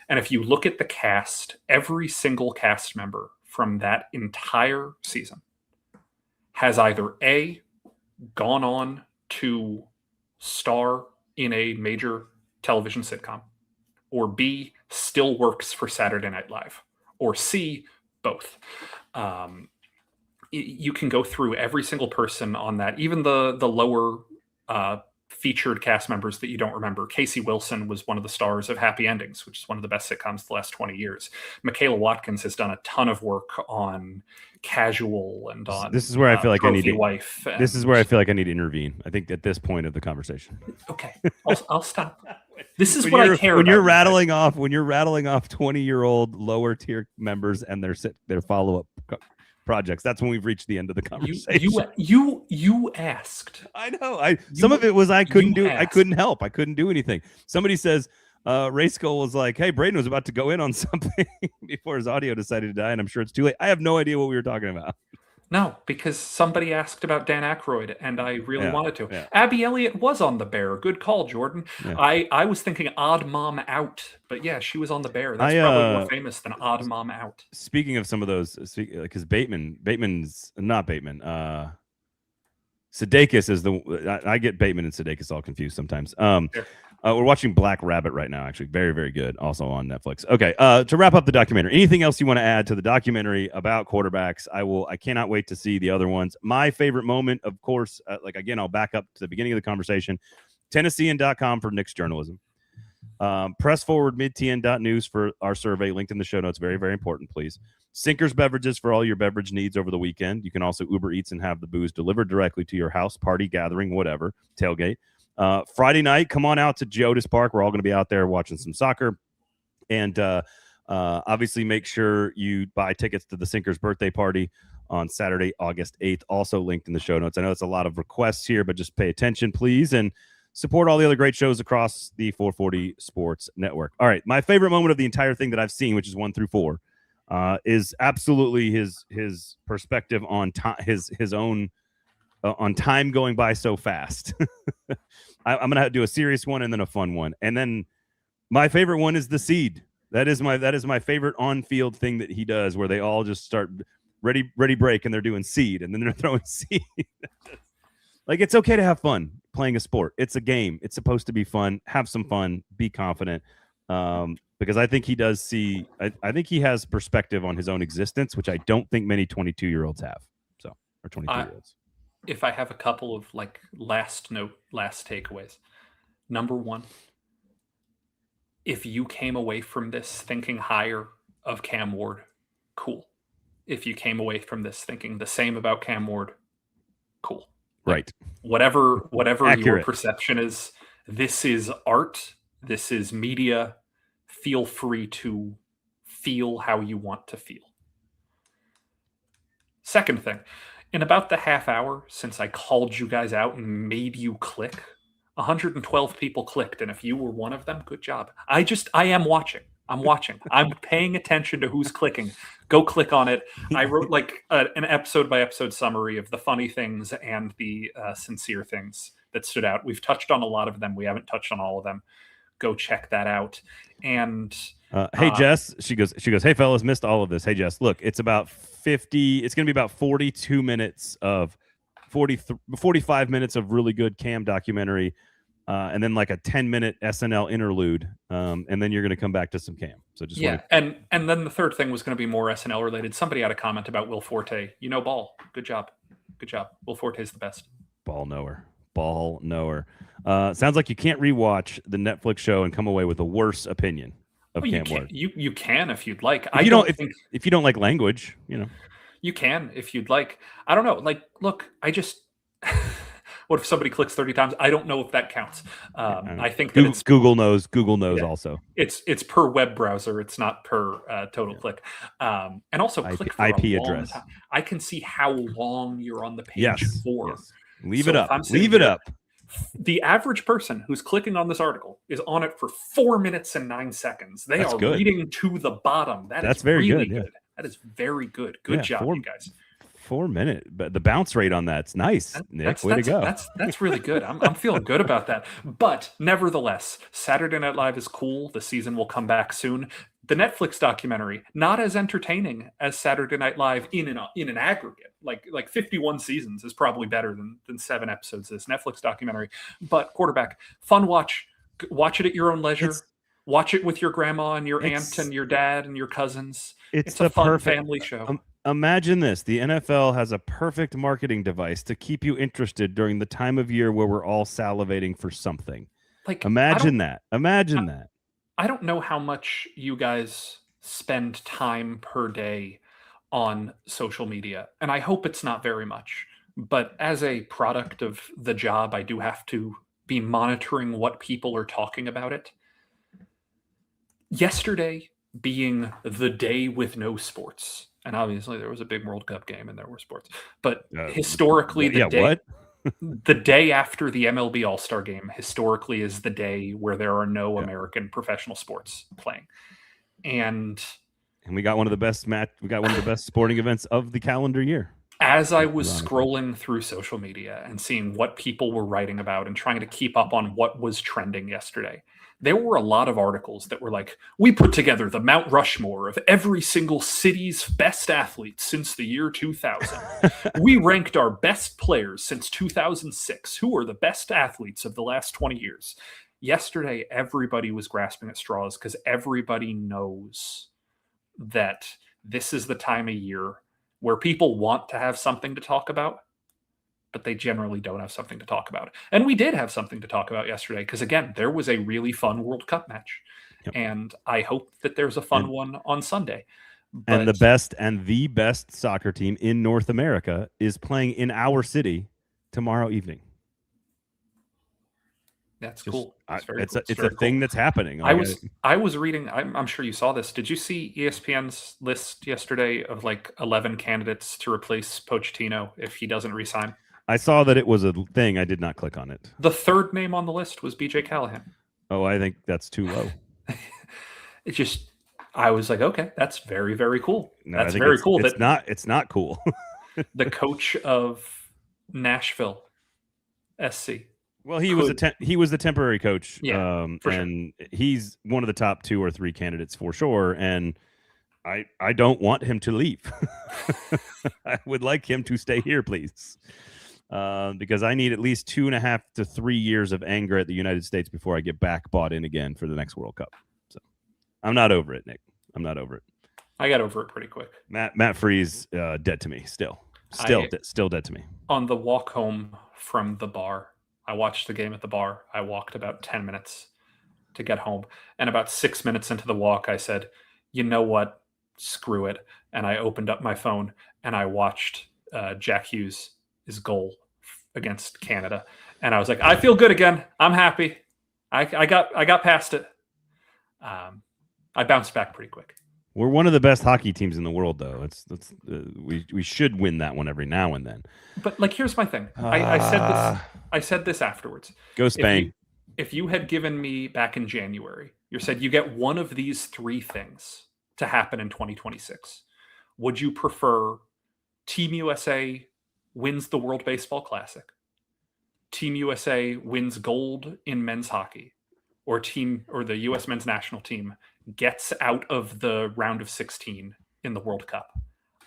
if you look at the cast, every single cast member from that entire season has either A, gone on to star in a major television sitcom, or B, still works for Saturday Night Live, or C, both. You can go through every single person on that, even the lower featured cast members that you don't remember. Casey Wilson was one of the stars of Happy Endings, which is one of the best sitcoms the last 20 years. Michaela Watkins has done a ton of work on Casual and on this is where I feel like I need to, Wife. This is where I feel like I need to intervene. I think at this point of the conversation. Okay, I'll stop. This is what I care when about. You're rattling off 20-year-old lower tier members and their follow-up projects. That's when we've reached the end of the conversation. You asked. I know. Some of it was I couldn't do. I couldn't help. I couldn't do anything. Somebody says Ray Skull was like, "Hey, Braden was about to go in on something before his audio decided to die, and I'm sure it's too late." I have no idea what we were talking about. No, because somebody asked about Dan Aykroyd, and I really wanted to. Yeah. Abby Elliott was on The Bear. Good call, Jordan. Yeah. I was thinking Odd Mom Out, but yeah, she was on The Bear. That's probably more famous than Odd Mom Out. Speaking of some of those, because Bateman's not Bateman. Sudeikis is I get Bateman and Sudeikis all confused sometimes. Sure. We're watching Black Rabbit right now, actually. Very, very good. Also on Netflix. Okay. To wrap up the documentary, anything else you want to add to the documentary about quarterbacks? I cannot wait to see the other ones. My favorite moment, of course, again, I'll back up to the beginning of the conversation. Tennessean.com for Knicks journalism. Press forward midtn.news for our survey, linked in the show notes. Very, very important, please. Sinkers Beverages for all your beverage needs over the weekend. You can also Uber Eats and have the booze delivered directly to your house, party, gathering, whatever, tailgate. Friday night, come on out to Geodis Park. We're all going to be out there watching some soccer. And obviously make sure you buy tickets to the Sinkers birthday party on Saturday, August 8th, also linked in the show notes. I know it's a lot of requests here, but just pay attention, please, and support all the other great shows across the 440 Sports Network. All right, my favorite moment of the entire thing that I've seen, which is 1 through 4, is absolutely his perspective on his own on time going by so fast. I'm gonna do a serious one and then a fun one, and then my favorite one is the seed. That is my favorite on-field thing that he does, where they all just start ready break, and they're doing seed, and then they're throwing seed. Like, it's okay to have fun playing a sport. It's a game. It's supposed to be fun. Have some fun. Be confident. Because I think he does see. I think he has perspective on his own existence, which I don't think many 22-year-olds have. So, or 23-year-olds. If I have a couple of last takeaways, Number one, if you came away from this thinking higher of Cam Ward, cool. If you came away from this thinking the same about Cam Ward, cool. Like, Right. whatever your Accurate. perception is, this is art, this is media. Feel free to feel how you want to feel. Second thing, in about the half hour since I called you guys out and made you click, 112 people clicked, and if you were one of them, good job. I am watching. I'm watching. I'm paying attention to who's clicking. Go click on it. I wrote like an episode by episode summary of the funny things and the sincere things that stood out. We've touched on a lot of them. We haven't touched on all of them. Go check that out. And hey, Jess, she goes, hey, fellas, missed all of this. Hey, Jess, look, it's about 50. It's going to be about 42 minutes of 45 minutes of really good Cam documentary. And then like a 10-minute SNL interlude, and then you're going to come back to some Cam. So just and then the third thing was going to be more SNL related. Somebody had a comment about Will Forte. Ball. Good job. Will Forte's the best. Ball knower. Sounds like you can't rewatch the Netflix show and come away with a worse opinion of Cam Ward. You can if you'd like. If you don't like language, you can if you'd like. I don't know. Like, look, I just. What if somebody clicks 30 times? I don't know if that counts. I think that it's Google knows. Google knows also. It's per web browser. It's not per total click. And also click for IP address. Time. I can see how long you're on the page for. Yes. Leave it up. Leave it up. The average person who's clicking on this article is on it for 4 minutes and 9 seconds. That's are good. Reading to the bottom. That's very really good. Yeah. That is very good. Good job, you guys. 4 minutes, but the bounce rate on that's nice. Nick, way to go. That's really good. I'm feeling good about that. But nevertheless, Saturday Night Live is cool. The season will come back soon. The Netflix documentary, not as entertaining as Saturday Night Live in an aggregate. Like 51 seasons is probably better than 7 episodes of this Netflix documentary. But quarterback, fun watch. Watch it at your own leisure. Watch it with your grandma and your aunt and your dad and your cousins. It's a fun family show. Imagine this. The NFL has a perfect marketing device to keep you interested during the time of year where we're all salivating for something. Imagine that. I don't know how much you guys spend time per day on social media, and I hope it's not very much. But as a product of the job, I do have to be monitoring what people are talking about it. Yesterday being the day with no sports. And obviously there was a big World Cup game and there were sports. But historically, the day after the MLB All-Star game historically is the day where there are no American professional sports playing. And we got one of the best sporting events of the calendar year. As I was scrolling through social media and seeing what people were writing about and trying to keep up on what was trending yesterday, there were a lot of articles that were like, we put together the Mount Rushmore of every single city's best athletes since the year 2000. We ranked our best players since 2006. Who are the best athletes of the last 20 years? Yesterday, everybody was grasping at straws because everybody knows that this is the time of year where people want to have something to talk about, but they generally don't have something to talk about. And we did have something to talk about yesterday because, again, there was a really fun World Cup match. Yep. And I hope that there's a fun one on Sunday. And the best soccer team in North America is playing in our city tomorrow evening. That's cool. It's a thing that's happening. I was reading. I'm sure you saw this. Did you see ESPN's list yesterday of like 11 candidates to replace Pochettino if he doesn't resign? I saw that it was a thing. I did not click on it. The third name on the list was BJ Callahan. Oh, I think that's too low. I was like, okay, that's very, very cool. That's very cool. It's not cool. The coach of Nashville SC. Well, he was the temporary coach, and he's one of the top 2 or 3 candidates for sure. And I don't want him to leave. I would like him to stay here, please, because I need at least 2.5 to 3 years of anger at the United States before I get back bought in again for the next World Cup. So I'm not over it, Nick. I'm not over it. I got over it pretty quick. Matt Freeze, dead to me. Still dead to me. On the walk home from the bar, I watched the game at the bar. I walked about 10 minutes to get home. And about 6 minutes into the walk, I said, you know what? Screw it. And I opened up my phone and I watched Jack Hughes' goal against Canada. And I was like, I feel good again. I'm happy. I got past it. I bounced back pretty quick. We're one of the best hockey teams in the world, though. We should win that one every now and then. But like, here's my thing. I said this afterwards. Go Spain. If you had given me back in January, you said you get one of these three things to happen in 2026, would you prefer Team USA wins the World Baseball Classic, Team USA wins gold in men's hockey, or the US men's national team gets out of the round of 16 in the World Cup?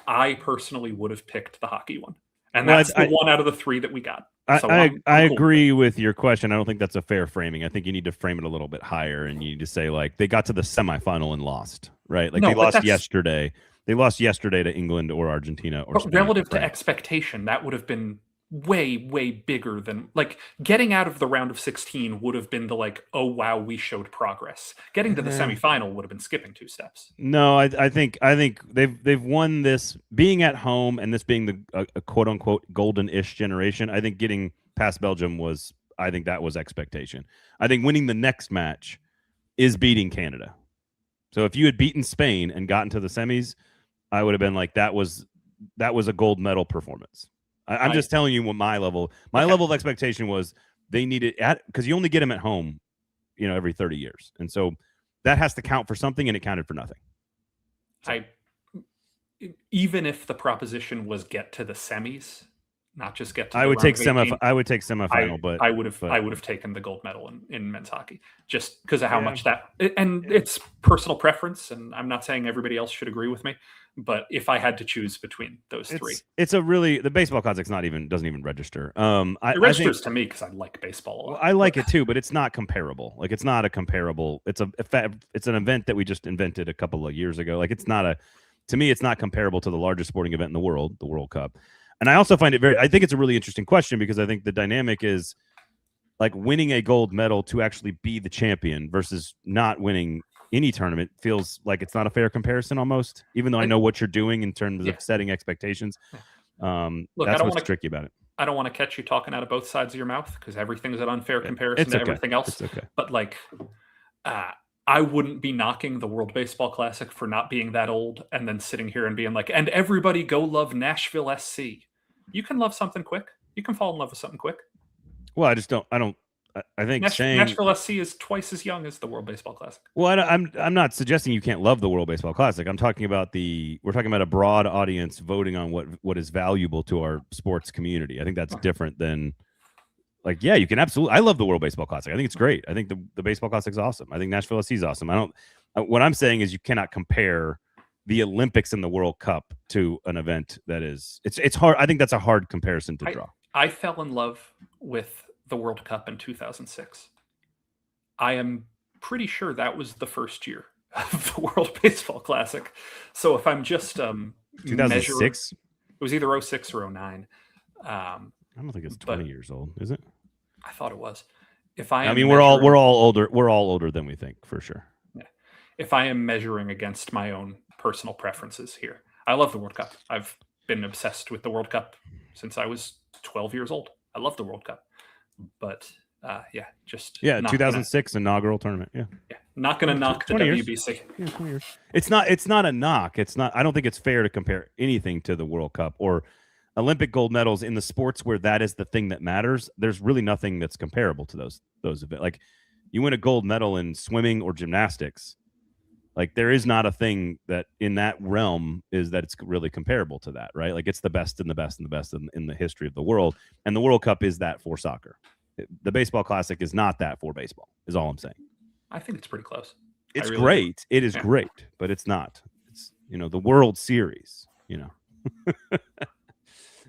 I personally would have picked the hockey one. And that's the one out of the three that we got. So I agree with your question. I don't think that's a fair framing. I think you need to frame it a little bit higher, and you need to say, like, they got to the semifinal and lost, right? Like, they lost yesterday. They lost yesterday to England or Argentina or Spain, relative to expectation, that would have been way, way bigger than, like, getting out of the round of 16 would have been the, like, oh wow, we showed progress. Getting to the semifinal would have been skipping 2 steps. No, I think they've won this, being at home, and this being a quote unquote golden-ish generation. I think getting past Belgium that was expectation. I think winning the next match is beating Canada. So if you had beaten Spain and gotten to the semis, I would have been like, that was a gold medal performance. I'm just telling you what my level of expectation was. They needed, because you only get them at home, every 30 years. And so that has to count for something, and it counted for nothing. So. Even if the proposition was get to the semis, not just get to I would take semifinal, but I would have taken the gold medal in men's hockey, just because of how much that, and it's personal preference, and I'm not saying everybody else should agree with me, but if I had to choose between those three, it's the baseball classic's doesn't even register. It registers to me because I like baseball a lot. I like it too, but it's not comparable. Like, it's not a comparable. It's an event that we just invented a couple of years ago. Like, to me, it's not comparable to the largest sporting event in the world, the World Cup. And I also find I think it's a really interesting question, because I think the dynamic is, like, winning a gold medal to actually be the champion versus not winning any tournament feels like it's not a fair comparison almost, even though I know what you're doing in terms of setting expectations. Look, that's what's tricky about it. I don't want to catch you talking out of both sides of your mouth, because everything's an unfair comparison to everything else. It's okay. But, like, I wouldn't be knocking the World Baseball Classic for not being that old, and then sitting here and being like, and everybody go love Nashville SC. You can love something quick. You can fall in love with something quick. Well, I think Nashville SC is twice as young as the World Baseball Classic. Well, I'm not suggesting you can't love the World Baseball Classic. We're talking about a broad audience voting on what is valuable to our sports community. I think that's different than, like, you can absolutely. I love the World Baseball Classic. I think it's great. I think the Baseball Classic is awesome. I think Nashville SC is awesome. What I'm saying is you cannot compare the Olympics and the World Cup to an event that is. It's hard. I think that's a hard comparison to draw. I fell in love with the World Cup in 2006. I am pretty sure that was the first year of the World Baseball Classic. So if I'm just 2006, it was either 06 or 09. I don't think it's 20 years old, is it? I thought it was. We're all older. We're all older than we think, for sure. Yeah. If I am measuring against my own personal preferences here, I love the World Cup. I've been obsessed with the World Cup since I was 12 years old. I love the World Cup. But 2006 inaugural tournament. Yeah, not going to knock the WBC. Yeah, 20 years. It's not a knock. It's not. I don't think it's fair to compare anything to the World Cup or Olympic gold medals in the sports where that is the thing that matters. There's really nothing that's comparable to those events. Like, you win a gold medal in swimming or gymnastics, like, there is not a thing that in that realm is that it's really comparable to that, right? Like, it's the best and the best and the best in the history of the world. And the World Cup is that for soccer. The Baseball Classic is not that for baseball, is all I'm saying. I think it's pretty close. It's really great. It is great, but it's not. It's, the World Series,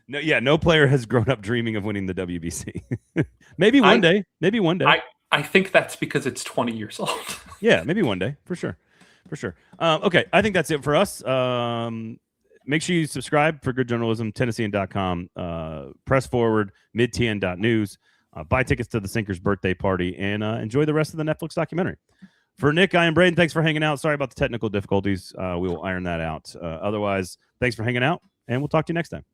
No player has grown up dreaming of winning the WBC. Maybe one day. I think that's because it's 20 years old. Yeah, maybe one day, for sure. Okay, I think that's it for us. Make sure you subscribe for good journalism, Tennessean.com, Press Forward, midtn.news. buy tickets to the Sinker's birthday party, and enjoy the rest of the Netflix documentary. For Nick, I am Braden. Thanks for hanging out. Sorry about the technical difficulties. We will iron that out. Otherwise, thanks for hanging out, and we'll talk to you next time.